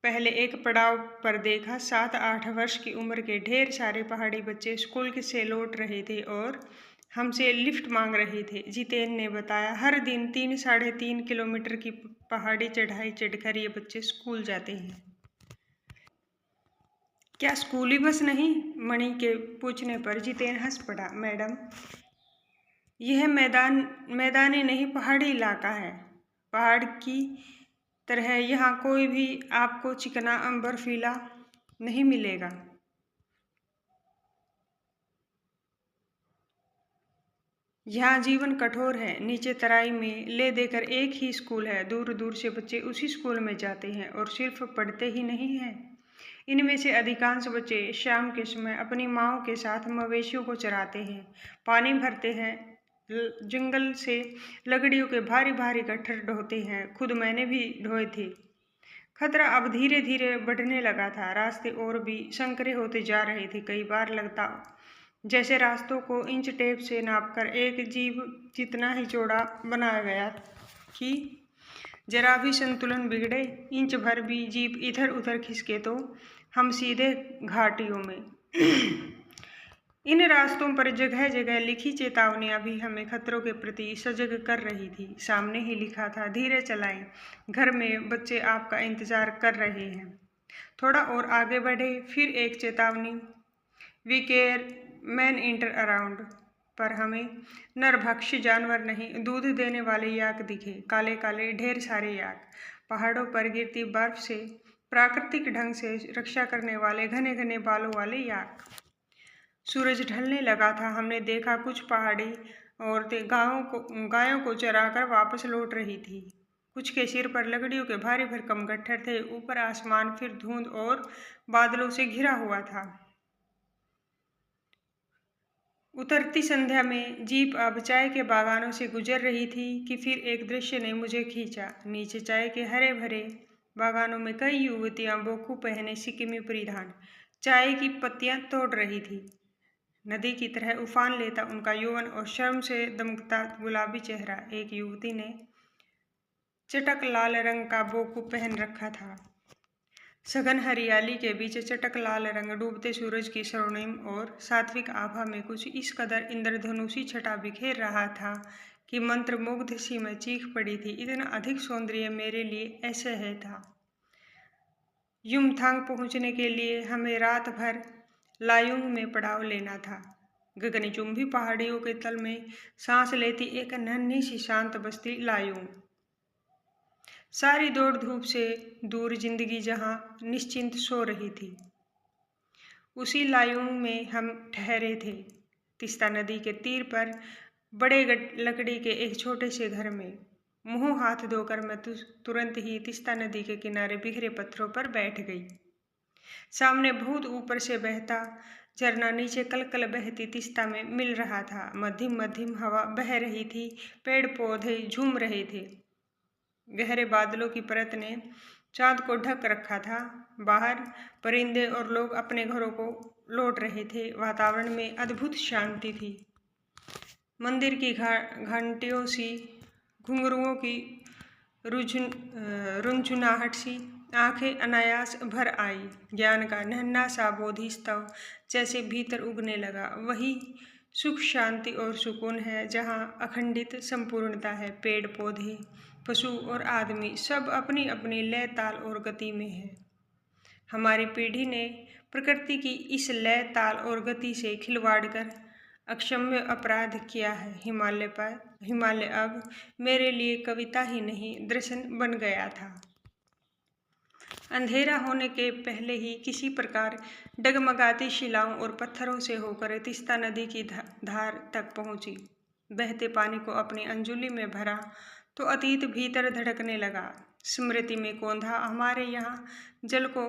A: पहले एक पड़ाव पर देखा। 7-8 वर्ष की उम्र के ढेर सारे पहाड़ी बच्चे स्कूल से लौट रहे थे और हमसे लिफ्ट मांग रहे थे। जितेन ने बताया, हर दिन 3-3.5 किलोमीटर की पहाड़ी चढ़ाई चढ़कर ये बच्चे स्कूल जाते हैं। क्या स्कूली बस नहीं? मणि के पूछने पर जितेन हंस पड़ा। मैडम, यह मैदानी नहीं, पहाड़ी इलाका है। पहाड़ की तरह यहाँ कोई भी आपको चिकना बर्फीला नहीं मिलेगा। यहाँ जीवन कठोर है। नीचे तराई में ले देकर एक ही स्कूल है। दूर दूर से बच्चे उसी स्कूल में जाते हैं और सिर्फ पढ़ते ही नहीं हैं। इनमें से अधिकांश बच्चे शाम के समय अपनी माँओं के साथ मवेशियों को चराते हैं, पानी भरते हैं, जंगल से लकड़ियों के भारी भारी गट्ठर ढोते हैं। खुद मैंने भी ढोए थे। खतरा अब धीरे धीरे बढ़ने लगा था। रास्ते और भी संकरे होते जा रहे थे। कई बार लगता जैसे रास्तों को इंच टेप से नापकर एक जीभ जितना ही चौड़ा बनाया गया कि जरा भी संतुलन बिगड़े, इंच भर भी जीभ इधर उधर खिसके तो हम सीधे घाटियों में। इन रास्तों पर जगह जगह लिखी चेतावनियां भी हमें खतरों के प्रति सजग कर रही थी। सामने ही लिखा था, धीरे चलाएं, घर में बच्चे आपका इंतजार कर रहे हैं। थोड़ा और आगे बढ़े, फिर एक चेतावनी, we care man enter around. पर हमें नरभक्षी जानवर नहीं, दूध देने वाले याक दिखे, काले काले ढेर सारे याक। पहाड़ों पर गिरती बर्फ से प्राकृतिक ढंग से रक्षा करने वाले घने घने बालों वाले याक। सूरज ढलने लगा था। हमने देखा कुछ पहाड़ी औरतें गायों को चराकर वापस लौट रही थी। कुछ के सिर पर लकड़ियों के भारी भरकम गट्ठर थे। ऊपर आसमान फिर धुंध और बादलों से घिरा हुआ था। उतरती संध्या में जीप अब चाय के बागानों से गुजर रही थी कि फिर एक दृश्य ने मुझे खींचा। नीचे चाय के हरे भरे बागानों में कई युवतियां बोकू पहने सिक्किमी परिधान चाय की पत्तियां तोड़ रही थी। नदी की तरह उफान लेता उनका यौवन और शर्म से दमकता गुलाबी चेहरा। एक युवती ने चटक लाल रंग का बोकू पहन रखा था। सघन हरियाली के बीच चटक लाल रंग डूबते सूरज की स्वर्णिम और सात्विक आभा में कुछ इस कदर इंद्रधनुषी छटा बिखेर रहा था कि मंत्रमुग्ध सी मैं चीख पड़ी थी। इतना अधिक सौंदर्य मेरे लिए असह्य था। युमथांग पहुंचने के लिए हमें रात भर लायुंग में पड़ाव लेना था। गगनचुंबी पहाड़ियों के तल में सांस लेती एक नन्ही सी शांत बस्ती लायुंग। सारी दौड़ धूप से दूर जिंदगी जहाँ निश्चिंत सो रही थी, उसी लायूंग में हम ठहरे थे, तीस्ता नदी के तीर पर बड़े लकड़ी के एक छोटे से घर में। मुंह हाथ धोकर मैं तुरंत ही तीस्ता नदी के किनारे बिखरे पत्थरों पर बैठ गई। सामने बहुत ऊपर से बहता झरना नीचे कलकल बहती तीस्ता में मिल रहा था। मध्यम मध्यम हवा बह रही थी, पेड़ पौधे झूम रहे थे। गहरे बादलों की परत ने चाँद को ढक रखा था। बाहर परिंदे और लोग अपने घरों को लौट रहे थे। वातावरण में अद्भुत शांति थी। मंदिर की घंटियों सी, घुंघरुओं की रुनझुनाहट सी आंखें अनायास भर आई। ज्ञान का नन्हा सा बोधि स्तव जैसे भीतर उगने लगा। वही सुख, शांति और सुकून है जहाँ अखंडित संपूर्णता है। पेड़ पौधे, पशु और आदमी सब अपनी अपनी लय, ताल और गति में है। हमारी पीढ़ी ने प्रकृति की इस लय, ताल और गति से खिलवाड़ कर अक्षम्य अपराध किया है। हिमालय अब मेरे लिए कविता ही नहीं, दर्शन बन गया था। अंधेरा होने के पहले ही किसी प्रकार डगमगाती शिलाओं और पत्थरों से होकर तीस्ता नदी की धार तक पहुंची। बहते पानी को अपनी अंजुली में भरा तो अतीत भीतर धड़कने लगा। स्मृति में कौंधा। हमारे यहाँ जल को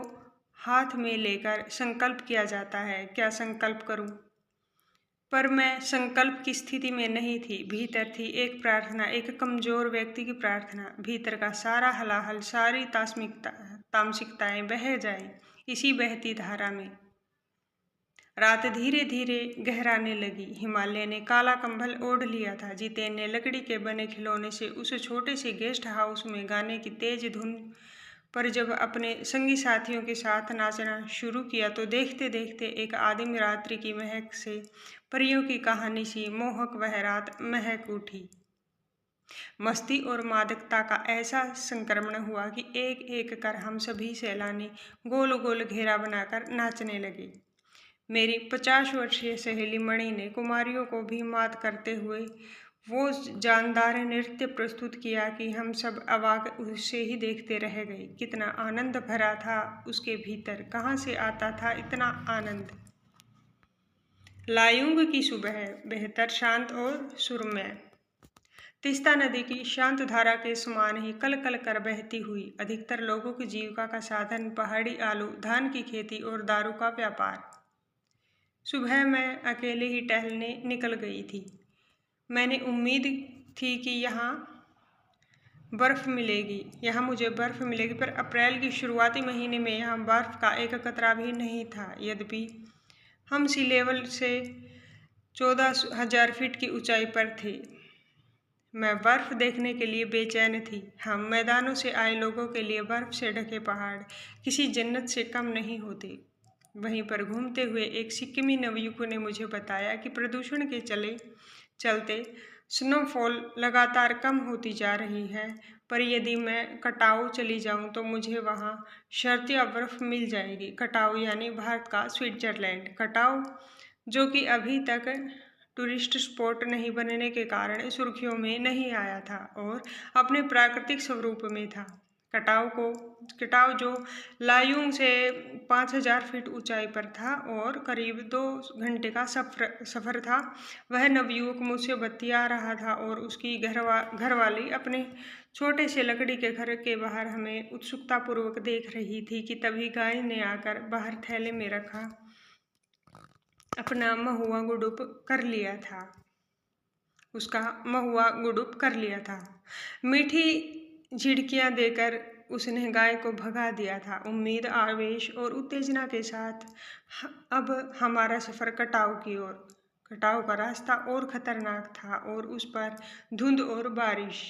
A: हाथ में लेकर संकल्प किया जाता है। क्या संकल्प करूं? पर मैं संकल्प की स्थिति में नहीं थी। भीतर थी एक प्रार्थना, एक कमजोर व्यक्ति की प्रार्थना। भीतर का सारा हलाहल, सारी तामसिकताएं बह जाएं इसी बहती धारा में। रात धीरे धीरे गहराने लगी। हिमालय ने काला कंबल ओढ़ लिया था। जितेन ने लकड़ी के बने खिलौने से उस छोटे से गेस्ट हाउस में गाने की तेज धुन पर जब अपने संगी साथियों के साथ नाचना शुरू किया तो देखते देखते एक आदिम रात्रि की महक से, परियों की कहानी सी मोहक वह रात महक उठी। मस्ती और मादकता का ऐसा संक्रमण हुआ कि एक एक कर हम सभी सैलानी गोल गोल घेरा बनाकर नाचने लगे। मेरी 50 वर्षीय सहेली मणि ने कुमारियों को भी मात करते हुए वो जानदार नृत्य प्रस्तुत किया कि हम सब अवाक उसे ही देखते रह गए। कितना आनंद भरा था उसके भीतर, कहाँ से आता था इतना आनंद। लायुंग की सुबह बेहतर शांत और सुरम्य, तीस्ता नदी की शांत धारा के समान ही कल कल कर बहती हुई। अधिकतर लोगों की जीविका का साधन पहाड़ी आलू, धान की खेती और दारू का व्यापार। सुबह मैं अकेले ही टहलने निकल गई थी। मैंने उम्मीद थी कि यहाँ मुझे बर्फ मिलेगी, पर अप्रैल की शुरुआती महीने में यहाँ बर्फ का एक कतरा भी नहीं था। यद्यपि हम सी लेवल से 14,000 फीट की ऊंचाई पर थे। मैं बर्फ देखने के लिए बेचैन थी। हम मैदानों से आए लोगों के लिए बर्फ से ढके पहाड़ किसी जन्नत से कम नहीं होते। वहीं पर घूमते हुए एक सिक्किमी नवयुवक ने मुझे बताया कि प्रदूषण के चलते स्नोफॉल लगातार कम होती जा रही है, पर यदि मैं कटाऊ चली जाऊं तो मुझे वहां शर्तिया बर्फ मिल जाएगी। कटाऊ यानी भारत का स्विट्जरलैंड। कटाऊ जो कि अभी तक टूरिस्ट स्पॉट नहीं बनने के कारण सुर्खियों में नहीं आया था और अपने प्राकृतिक स्वरूप में था। कटाऊ जो लायुंग से 5,000 फीट ऊंचाई पर था और करीब 2 घंटे का सफ़र था। वह नवयुवक मुझसे बतिया रहा था और उसकी घरवाली अपने छोटे से लकड़ी के घर के बाहर हमें उत्सुकतापूर्वक देख रही थी कि तभी गाय ने आकर बाहर थैले में रखा अपना महुआ गुडुप कर लिया था। मीठी झिड़कियां देकर उसने गाय को भगा दिया था। उम्मीद, आवेश और उत्तेजना के साथ अब हमारा सफर कटाऊ की ओर। कटाऊ का रास्ता और खतरनाक था और उस पर धुंध और बारिश।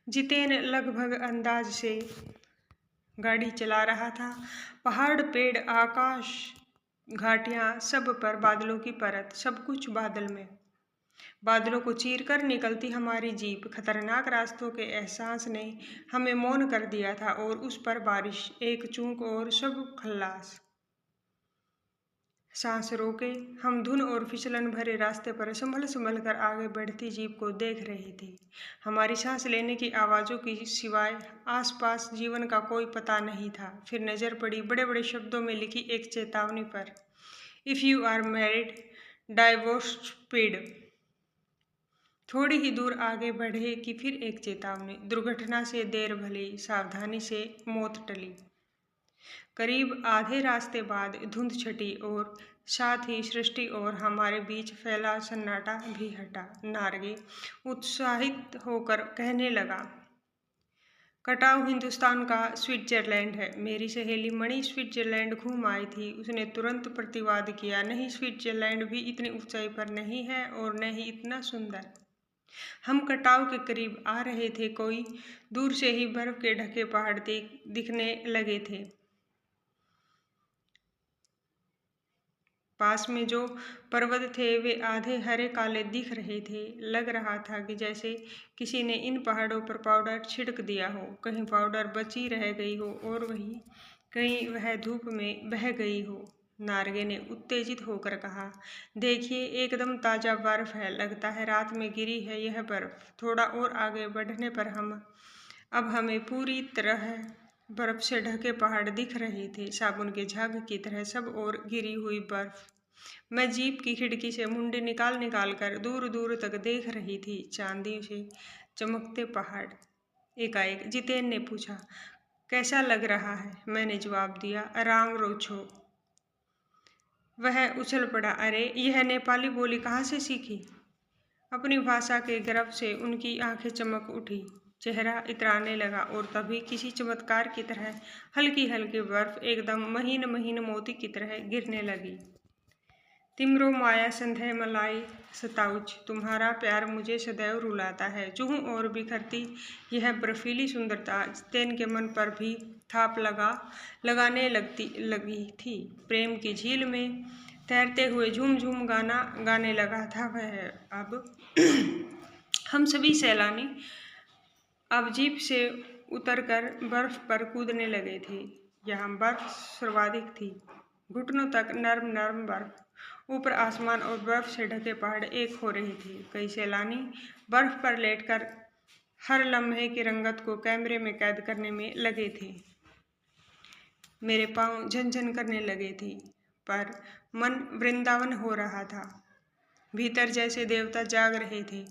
A: जितेन लगभग अंदाज से गाड़ी चला रहा था। पहाड़, पेड़, आकाश, घाटियां, सब पर बादलों की परत, सब कुछ बादल में। बादलों को चीर कर निकलती हमारी जीप। खतरनाक रास्तों के एहसास ने हमें मौन कर दिया था और उस पर बारिश, एक चूक और सब खल्लास। सांस रोके हम धुन और फिसलन भरे रास्ते पर संभल संभल कर आगे बढ़ती जीप को देख रहे थे। हमारी सांस लेने की आवाज़ों की सिवाय आसपास जीवन का कोई पता नहीं था। फिर नज़र पड़ी बड़े बड़े शब्दों में लिखी एक चेतावनी पर, if you are married divorce speed. थोड़ी ही दूर आगे बढ़े कि फिर एक चेतावनी, दुर्घटना से देर भली, सावधानी से मौत टली। करीब आधे रास्ते बाद धुंध छटी और साथ ही सृष्टि और हमारे बीच फैला सन्नाटा भी हटा। नार्गे उत्साहित होकर कहने लगा, कटाव हिंदुस्तान का स्विट्जरलैंड है। मेरी सहेली मणि स्विट्जरलैंड घूम आई थी। उसने तुरंत प्रतिवाद किया, नहीं, स्विट्जरलैंड भी इतनी ऊंचाई पर नहीं है और न ही इतना सुंदर। हम कटाव के करीब आ रहे थे, कोई दूर से ही बर्फ के ढके पहाड़ दिखने लगे थे। पास में जो पर्वत थे वे आधे हरे काले दिख रहे थे। लग रहा था कि जैसे किसी ने इन पहाड़ों पर पाउडर छिड़क दिया हो। कहीं पाउडर बची रह गई हो और कहीं वह धूप में बह गई हो। नार्गे ने उत्तेजित होकर कहा, देखिए, एकदम ताज़ा बर्फ है। लगता है रात में गिरी है यह बर्फ। थोड़ा और आगे बढ़ने पर अब हमें पूरी तरह बर्फ से ढके पहाड़ दिख रहे थे, साबुन के झाग की तरह सब ओर गिरी हुई बर्फ। मैं जीप की खिड़की से मुंडी निकाल निकाल कर दूर दूर तक देख रही थी, चांदी से चमकते पहाड़। एकाएक जितेन ने पूछा, कैसा लग रहा है? मैंने जवाब दिया, राम रोछो। वह उछल पड़ा, अरे यह नेपाली बोली कहाँ से सीखी? अपनी भाषा के गर्व से उनकी आंखें चमक उठी, चेहरा इतराने लगा और तभी किसी चमत्कार की तरह हल्की हल्की बर्फ एकदम महीन महीन मोती की तरह गिरने लगी। तिमरो माया संदेह मलाई सताउच, तुम्हारा प्यार मुझे सदैव रुलाता है। चूहों और बिखरती यह बर्फीली सुंदरता जितेन के मन पर भी थाप लगाने लगी थी। प्रेम की झील में तैरते हुए झूम झूम गाना गाने लगा था वह। अब हम सभी सैलानी अब जीप से उतरकर बर्फ पर कूदने लगे थे। यहाँ बर्फ सर्वाधिक थी, घुटनों तक नर्म नर्म बर्फ। ऊपर आसमान और बर्फ से ढके पहाड़ एक हो रहे थे। कई सैलानी बर्फ पर लेटकर हर लम्हे की रंगत को कैमरे में कैद करने में लगे थे। मेरे पांव झनझन करने लगे थे, पर मन वृंदावन हो रहा था। भीतर जैसे देवता जाग रहे थे।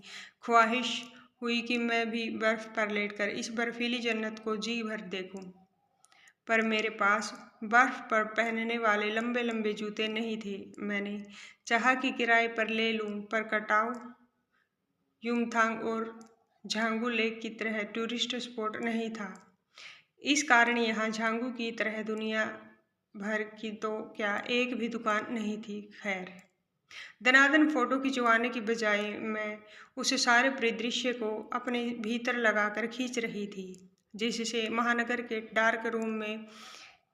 A: ख्वाहिश हुई कि मैं भी बर्फ पर लेटकर इस बर्फीली जन्नत को जी भर देखूं, पर मेरे पास बर्फ पर पहनने वाले लंबे लंबे जूते नहीं थे। मैंने चाहा कि किराए पर ले लूं, पर कटाव युमथांग और झांगू लेक की तरह टूरिस्ट स्पॉट नहीं था। इस कारण यहाँ झांगू की तरह दुनिया भर की तो क्या एक भी दुकान नहीं थी। खैर, दनादन फोटो खिंचवाने की बजाय मैं उस सारे परिदृश्य को अपने भीतर लगाकर खींच रही थी, जिससे महानगर के डार्क रूम में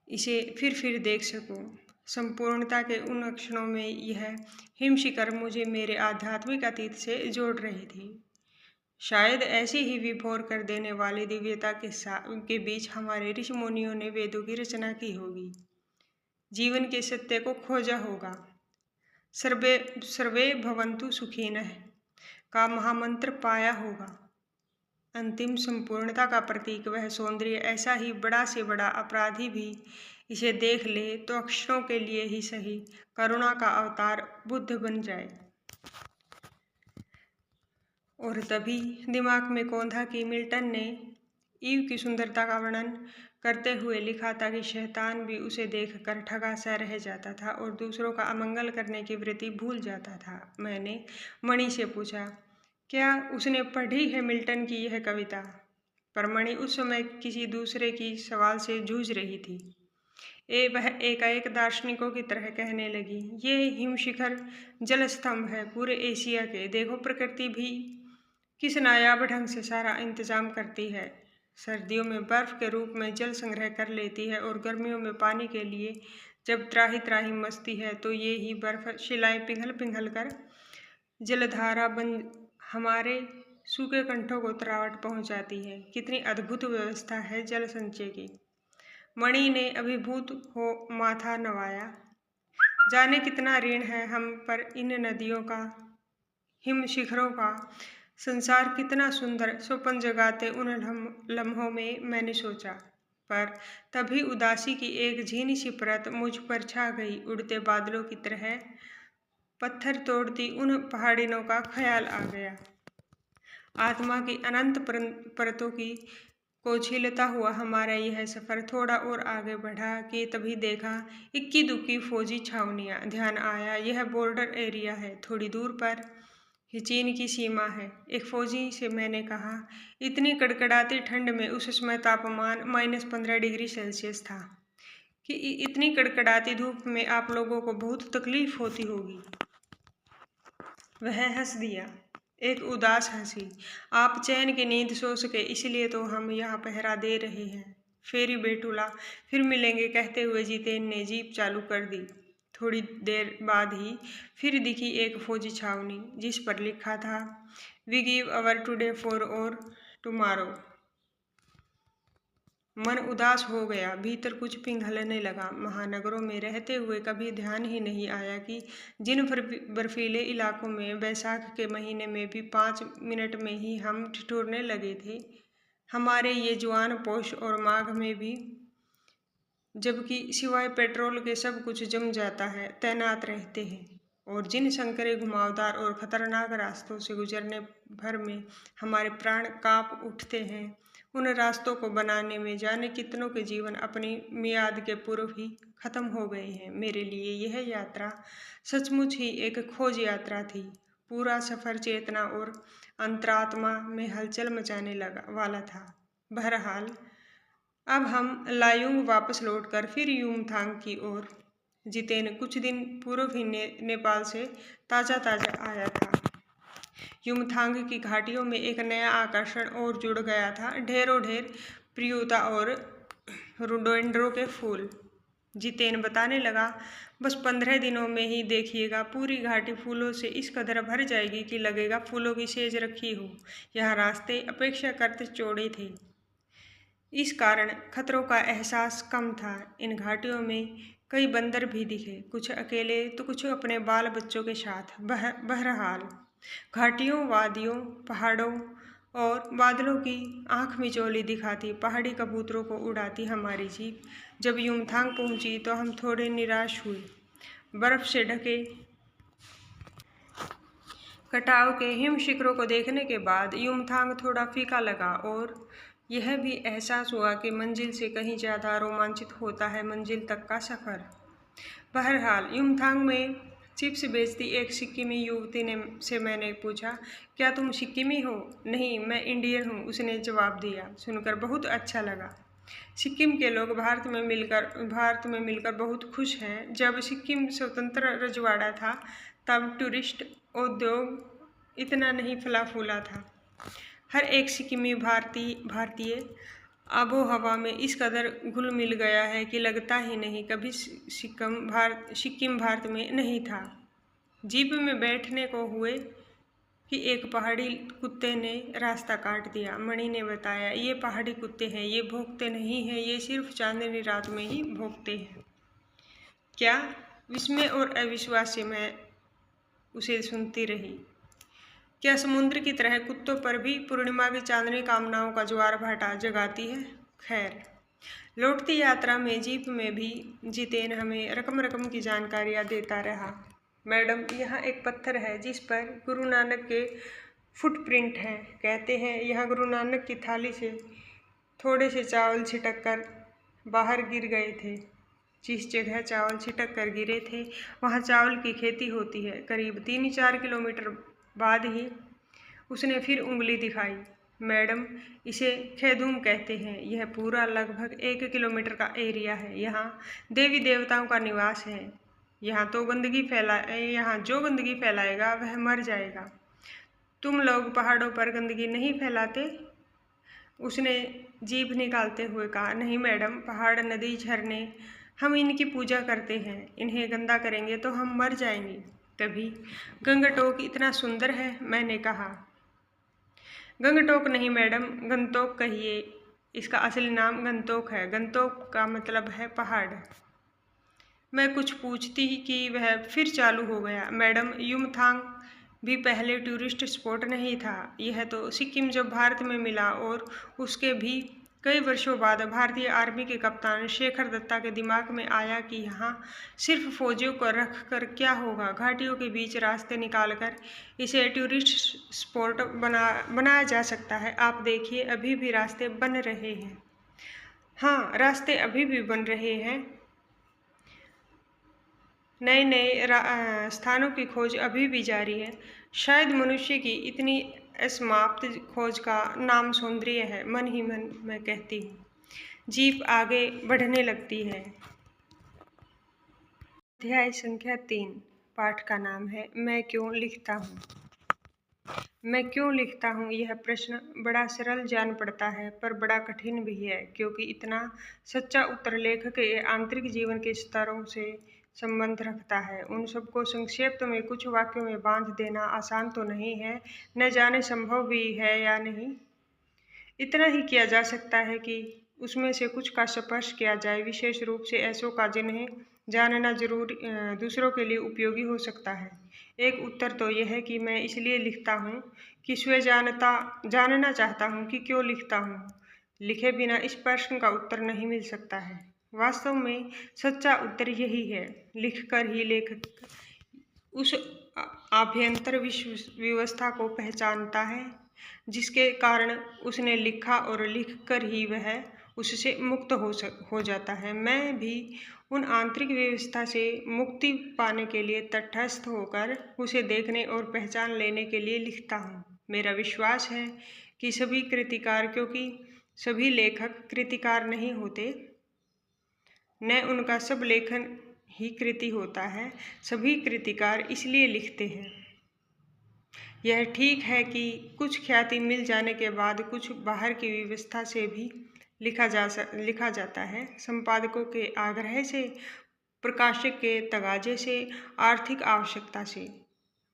A: इसे फिर देख सकूं। संपूर्णता के उन क्षणों में यह हिमशिखर मुझे मेरे आध्यात्मिक अतीत से जोड़ रही थी। शायद ऐसी ही विभोर कर देने वाली दिव्यता के बीच हमारे ऋषि मुनियों ने वेदों की रचना की होगी, जीवन के सत्य को खोजा होगा। सर्वे भवन्तु सुखिनः का महामंत्र पाया होगा। अंतिम संपूर्णता का प्रतीक वह सौंदर्य, ऐसा ही बड़ा से बड़ा अपराधी भी इसे देख ले तो अक्षरों के लिए ही सही करुणा का अवतार बुद्ध बन जाए। और तभी दिमाग में कौंधा कि मिल्टन ने ईव की सुंदरता का वर्णन करते हुए लिखा था कि शैतान भी उसे देखकर ठगा सा रह जाता था और दूसरों का अमंगल करने की वृत्ति भूल जाता था। मैंने मणि से पूछा, क्या उसने पढ़ी है मिल्टन की यह कविता? पर मणि उस समय किसी दूसरे की सवाल से जूझ रही थी। वह एकाएक दार्शनिकों की तरह कहने लगी, ये हिमशिखर जलस्तंभ है पूरे एशिया के। देखो, प्रकृति भी किस नायाब ढंग से सारा इंतजाम करती है। सर्दियों में बर्फ के रूप में जल संग्रह कर लेती है और गर्मियों में पानी के लिए जब त्राही त्राही मचती है तो ये ही बर्फ शिलाएं पिघल पिघल कर जलधारा बन हमारे सूखे कंठों को तरावट पहुंचाती है। कितनी अद्भुत व्यवस्था है जल संचय की। मणि ने अभिभूत हो माथा नवाया। जाने कितना ऋण है हम पर इन नदियों का, हिम शिखरों का। संसार कितना सुंदर स्वप्न जगाते उन लम्हों में मैंने सोचा। पर तभी उदासी की एक झीनी सी परत मुझ पर छा गई। उड़ते बादलों की तरह पत्थर तोड़ती उन पहाड़ियों का ख्याल आ गया। आत्मा की अनंत परतों की को छीलता हुआ हमारा यह सफर थोड़ा और आगे बढ़ा कि तभी देखा इक्की दुक्की फौजी छावनियां। ध्यान आया यह बॉर्डर एरिया है, थोड़ी दूर पर ही चीन की सीमा है। एक फौजी से मैंने कहा, इतनी कड़कड़ाती ठंड में उस समय तापमान -15 डिग्री सेल्सियस था कि इतनी कड़कड़ाती धूप में आप लोगों को बहुत तकलीफ होती होगी। वह हंस दिया, एक उदास हंसी। आप चैन की नींद सो सके इसलिए तो हम यहाँ पहरा दे रहे हैं। फेरी बेटुला, फिर मिलेंगे कहते हुए जितेन ने जीप चालू कर दी। थोड़ी देर बाद ही फिर दिखी एक फौजी छावनी जिस पर लिखा था, we give our today for और टुमारो। मन उदास हो गया, भीतर कुछ पिघलने लगा। महानगरों में रहते हुए कभी ध्यान ही नहीं आया कि जिन बर्फीले इलाकों में बैसाख के महीने में भी 5 मिनट में ही हम ठिठुरने लगे थे, हमारे ये जवान पौष और माघ में भी, जबकि सिवाय पेट्रोल के सब कुछ जम जाता है, तैनात रहते हैं। और जिन संकरे घुमावदार और खतरनाक रास्तों से गुजरने भर में हमारे प्राण कांप उठते हैं, उन रास्तों को बनाने में जाने कितनों के जीवन अपनी मियाद के पूर्व ही खत्म हो गए हैं। मेरे लिए यह यात्रा सचमुच ही एक खोज यात्रा थी। पूरा सफर चेतना और अंतरात्मा में हलचल मचाने वाला था। बहरहाल अब हम लायुंग वापस लौटकर फिर युमथांग की ओर। जितेन कुछ दिन पूर्व ही नेपाल से ताज़ा आया था। युमथांग की घाटियों में एक नया आकर्षण और जुड़ गया था, ढेरों ढेर प्रियुता और रोडोडेंड्रो के फूल। जितेन बताने लगा, बस 15 दिनों में ही देखिएगा पूरी घाटी फूलों से इस कदर भर जाएगी कि लगेगा फूलों की सेज रखी हो। यहाँ रास्ते अपेक्षाकृत चौड़े थे, इस कारण खतरों का एहसास कम था। इन घाटियों में कई बंदर भी दिखे, कुछ अकेले तो कुछ अपने बाल बच्चों के साथ। बहरहाल घाटियों, वादियों, पहाड़ों और बादलों की आंख मिचौली दिखाती पहाड़ी कबूतरों को उड़ाती हमारी जीप जब युमथांग पहुंची तो हम थोड़े निराश हुए। बर्फ से ढके कटाव के हिम शिखरों को देखने के बाद युमथांग थोड़ा फीका लगा और यह भी एहसास हुआ कि मंजिल से कहीं ज़्यादा रोमांचित होता है मंजिल तक का सफ़र। बहरहाल युमथांग में चिप्स बेचती एक सिक्किमी युवती से मैंने पूछा, क्या तुम सिक्किमी हो? नहीं, मैं इंडियन हूँ, उसने जवाब दिया। सुनकर बहुत अच्छा लगा। सिक्किम के लोग भारत में मिलकर बहुत खुश हैं। जब सिक्किम स्वतंत्र रजवाड़ा था तब टूरिस्ट उद्योग इतना नहीं फला फूला था। हर एक सिक्किमी भारतीय आबो हवा में इस कदर घुल मिल गया है कि लगता ही नहीं कभी सिक्किम भारत में नहीं था। जीप में बैठने को हुए कि एक पहाड़ी कुत्ते ने रास्ता काट दिया। मणि ने बताया, ये पहाड़ी कुत्ते हैं, ये भौंकते नहीं हैं, ये सिर्फ चांदनी रात में ही भौंकते हैं। क्या? विस्मय और अविश्वास से मैं उसे सुनती रही। क्या समुद्र की तरह कुत्तों पर भी पूर्णिमा की चांदनी कामनाओं का ज्वार भाटा जगाती है? खैर, लौटती यात्रा में जीप में भी जितेन हमें रकम की जानकारियाँ देता रहा। मैडम, यहाँ एक पत्थर है जिस पर गुरु नानक के फुटप्रिंट हैं। कहते हैं यहाँ गुरु नानक की थाली से थोड़े से चावल छिटक कर बाहर गिर गए थे। जिस जगह चावल छिटक कर गिरे थे वहाँ चावल की खेती होती है। करीब 3-4 किलोमीटर बाद ही उसने फिर उंगली दिखाई। मैडम, इसे खेदूम कहते हैं। यह पूरा लगभग 1 किलोमीटर का एरिया है। यहाँ देवी देवताओं का निवास है। यहाँ जो गंदगी फैलाएगा वह मर जाएगा। तुम लोग पहाड़ों पर गंदगी नहीं फैलाते? उसने जीभ निकालते हुए कहा, नहीं मैडम, पहाड़, नदी, झरने, हम इनकी पूजा करते हैं। इन्हें गंदा करेंगे तो हम मर जाएंगे। तभी गंगटोक इतना सुंदर है, मैंने कहा। गंगटोक नहीं मैडम, गंतोक कहिए। इसका असली नाम गंतोक है। गंतोक का मतलब है पहाड़। मैं कुछ पूछती ही कि वह फिर चालू हो गया। मैडम, युमथांग भी पहले टूरिस्ट स्पॉट नहीं था। यह तो सिक्किम जब भारत में मिला और उसके भी कई वर्षों बाद भारतीय आर्मी के कप्तान शेखर दत्ता के दिमाग में आया कि यहाँ सिर्फ फौजियों को रख कर क्या होगा, घाटियों के बीच रास्ते निकालकर इसे टूरिस्ट स्पॉट बनाया जा सकता है। आप देखिए, अभी भी रास्ते बन रहे हैं। हाँ, रास्ते अभी भी बन रहे हैं। नए नए स्थानों की खोज अभी भी जारी है। शायद मनुष्य की इतनी असमाप्त खोज का नाम सौंदर्य है। मन ही मन मैं कहती हूँ। जीप आगे बढ़ने लगती है। अध्याय संख्या 3। पाठ का नाम है मैं क्यों लिखता हूँ। मैं क्यों लिखता हूँ, यह प्रश्न बड़ा सरल जान पड़ता है पर बड़ा कठिन भी है, क्योंकि इतना सच्चा उत्तर लेखक के आंतरिक जीवन के स्तरों से संबंध रखता है। उन सबको संक्षेप में कुछ वाक्यों में बांध देना आसान तो नहीं है, न जाने संभव भी है या नहीं। इतना ही किया जा सकता है कि उसमें से कुछ का स्पर्श किया जाए, विशेष रूप से ऐसों का जिन्हें जानना दूसरों के लिए उपयोगी हो सकता है। एक उत्तर तो यह है कि मैं इसलिए लिखता हूँ कि स्वयं जानना चाहता हूँ कि क्यों लिखता हूँ। लिखे बिना इस प्रश्न का उत्तर नहीं मिल सकता है। वास्तव में सच्चा उत्तर यही है। लिखकर ही लेखक उस आभ्यंतर व्यवस्था को पहचानता है जिसके कारण उसने लिखा, और लिखकर ही वह उससे मुक्त हो जाता है। मैं भी उन आंतरिक व्यवस्था से मुक्ति पाने के लिए तटस्थ होकर उसे देखने और पहचान लेने के लिए लिखता हूँ। मेरा विश्वास है कि सभी कृतिकार, क्योंकि सभी लेखक कृतिकार नहीं होते, न उनका सब लेखन ही कृति होता है, सभी कृतिकार इसलिए लिखते हैं। यह ठीक है कि कुछ ख्याति मिल जाने के बाद कुछ बाहर की व्यवस्था से भी लिखा जाता है, संपादकों के आग्रह से, प्रकाशक के तगाजे से, आर्थिक आवश्यकता से।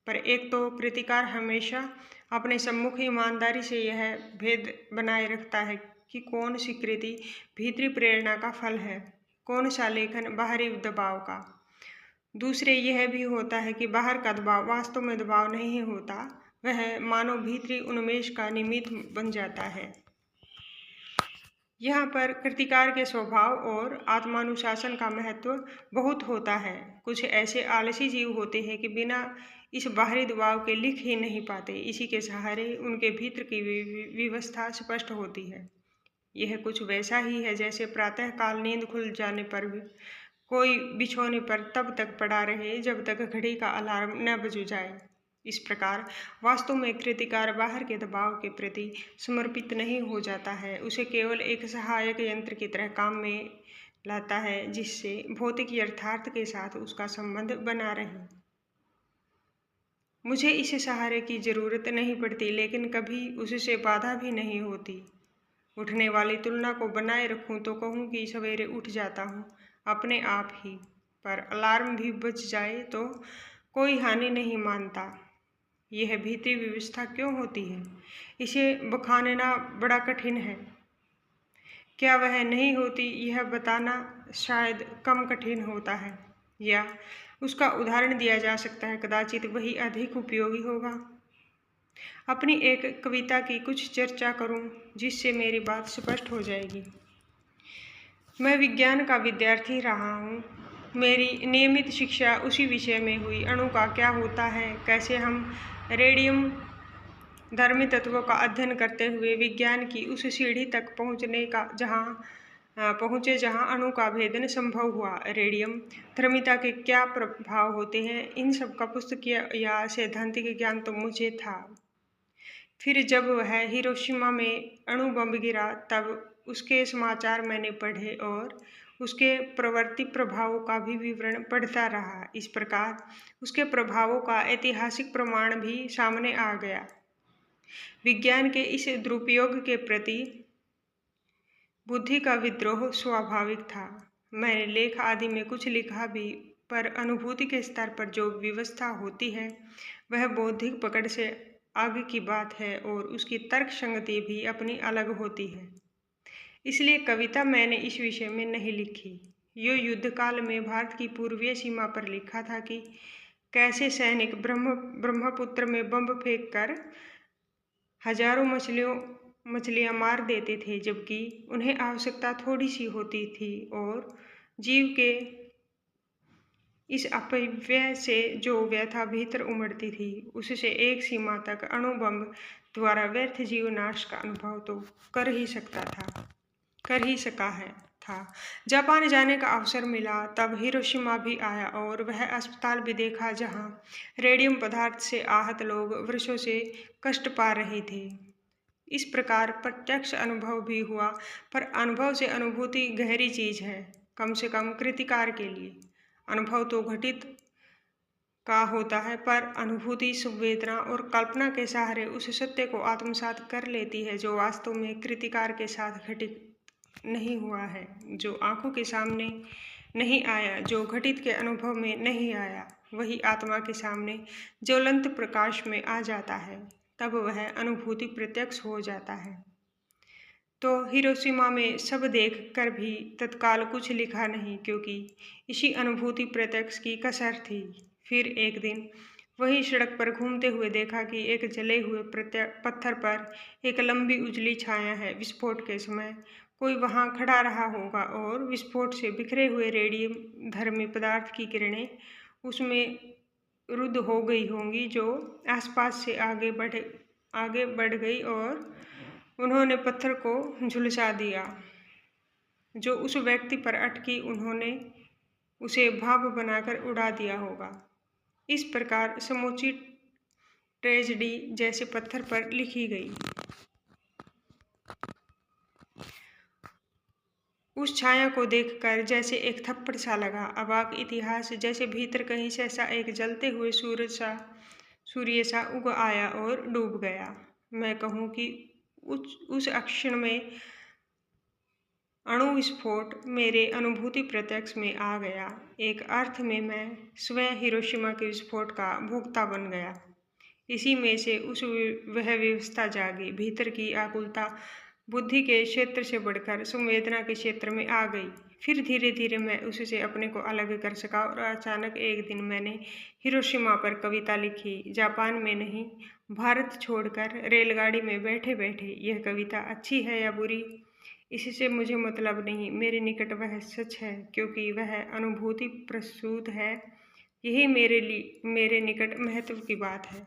A: पर एक तो कृतिकार हमेशा अपने सम्मुख ईमानदारी से यह भेद बनाए रखता है कि कौन सी कृति भीतरी प्रेरणा का फल है, कौन सा लेखन बाहरी दबाव का। दूसरे यह भी होता है कि बाहर का दबाव वास्तव में दबाव नहीं होता, वह मानव भीतरी उन्मेष का निमित्त बन जाता है। यहाँ पर कृतिकार के स्वभाव और आत्मानुशासन का महत्व बहुत होता है। कुछ ऐसे आलसी जीव होते हैं कि बिना इस बाहरी दबाव के लिख ही नहीं पाते। इसी के सहारे उनके भीतर की व्यवस्था स्पष्ट होती है। यह कुछ वैसा ही है जैसे प्रातः काल नींद खुल जाने पर भी कोई बिछौने पर तब तक पड़ा रहे जब तक घड़ी का अलार्म न बज जाए। इस प्रकार वास्तव में कृतिकार बाहर के दबाव के प्रति समर्पित नहीं हो जाता है, उसे केवल एक सहायक यंत्र की तरह काम में लाता है जिससे भौतिक यथार्थ के साथ उसका संबंध बना रहे। मुझे इस सहारे की जरूरत नहीं पड़ती, लेकिन कभी उससे बाधा भी नहीं होती। उठने वाली तुलना को बनाए रखूं तो कहूं कि सवेरे उठ जाता हूं अपने आप ही, पर अलार्म भी बज जाए तो कोई हानि नहीं मानता। यह भीतरी व्यवस्था क्यों होती है, इसे बखानना बड़ा कठिन है। क्या वह नहीं होती, यह बताना शायद कम कठिन होता है, या उसका उदाहरण दिया जा सकता है, कदाचित वही अधिक उपयोगी होगा। अपनी एक कविता की कुछ चर्चा करूं जिससे मेरी बात स्पष्ट हो जाएगी। मैं विज्ञान का विद्यार्थी रहा हूँ। मेरी नियमित शिक्षा उसी विषय में हुई। अणु का क्या होता है, कैसे हम रेडियम धर्मी तत्वों का अध्ययन करते हुए विज्ञान की उस सीढ़ी तक पहुँचे जहाँ अणु का भेदन संभव हुआ। रेडियम धर्मिता के क्या प्रभाव होते हैं, इन सब का पुस्तकीय या सैद्धांतिक ज्ञान तो मुझे था। फिर जब वह हिरोशिमा में अणु बम गिरा तब उसके समाचार मैंने पढ़े और उसके प्रवर्ती प्रभावों का भी विवरण पढ़ता रहा। इस प्रकार उसके प्रभावों का ऐतिहासिक प्रमाण भी सामने आ गया। विज्ञान के इस दुरुपयोग के प्रति बुद्धि का विद्रोह स्वाभाविक था। मैंने लेख आदि में कुछ लिखा भी, पर अनुभूति के स्तर पर जो व्यवस्था होती है वह बौद्धिक पकड़ से आगे की बात है और उसकी तर्क संगति भी अपनी अलग होती है। इसलिए कविता मैंने इस विषय में नहीं लिखी। यो युद्ध काल में भारत की पूर्वीय सीमा पर लिखा था कि कैसे सैनिक ब्रह्मपुत्र में बम फेंक कर हजारों मछलियां मार देते थे, जबकि उन्हें आवश्यकता थोड़ी सी होती थी और जीव के इस अपव्यय से जो व्यथा भीतर उमड़ती थी, उससे एक सीमा तक अणु बम द्वारा व्यर्थ जीव नाश का अनुभव तो कर ही सका था। जापान जाने का अवसर मिला तब हिरोशिमा भी आया और वह अस्पताल भी देखा जहां रेडियम पदार्थ से आहत लोग वर्षों से कष्ट पा रहे थे। इस प्रकार प्रत्यक्ष अनुभव भी हुआ, पर अनुभव से अनुभूति गहरी चीज है, कम से कम कृतिकार के लिए। अनुभव तो घटित का होता है, पर अनुभूति संवेदना और कल्पना के सहारे उस सत्य को आत्मसात कर लेती है जो वास्तव में कृतिकार के साथ घटित नहीं हुआ है, जो आंखों के सामने नहीं आया, जो घटित के अनुभव में नहीं आया, वही आत्मा के सामने ज्वलंत प्रकाश में आ जाता है। तब वह अनुभूति प्रत्यक्ष हो जाता है। तो हिरोशिमा में सब देख कर भी तत्काल कुछ लिखा नहीं, क्योंकि इसी अनुभूति प्रत्यक्ष की कसर थी। फिर एक दिन वही सड़क पर घूमते हुए देखा कि एक जले हुए पत्थर पर एक लंबी उजली छाया है। विस्फोट के समय कोई वहां खड़ा रहा होगा और विस्फोट से बिखरे हुए रेडियम धर्मी पदार्थ की किरणें उसमें रुद्ध हो गई होंगी, जो आसपास से आगे बढ़ गई और उन्होंने पत्थर को झुलसा दिया जो उस व्यक्ति पर अटकी। उन्होंने उसे भाप बनाकर उड़ा दिया होगा। इस प्रकार समूची ट्रेजेडी जैसे पत्थर पर लिखी गई। उस छाया को देखकर जैसे एक थप्पड़ सा लगा। अवाक इतिहास जैसे भीतर कहीं से ऐसा एक जलते हुए सूर्य सा उग आया और डूब गया। मैं कहूँ कि उस क्षण में अणु विस्फोट मेरे अनुभूति प्रत्यक्ष में आ गया। एक अर्थ में मैं स्वयं हिरोशिमा के विस्फोट का भोक्ता बन गया। इसी में से वह व्यवस्था जागी। भीतर की आकुलता बुद्धि के क्षेत्र से बढ़कर संवेदना के क्षेत्र में आ गई। फिर धीरे धीरे मैं उससे अपने को अलग कर सका और अचानक एक दिन मैंने हिरोशिमा पर कविता लिखी। जापान में नहीं, भारत छोड़कर रेलगाड़ी में बैठे बैठे। यह कविता अच्छी है या बुरी, इससे मुझे मतलब नहीं। मेरे निकट वह सच है, क्योंकि वह अनुभूति प्रसूत है। यही मेरे निकट महत्व की बात है।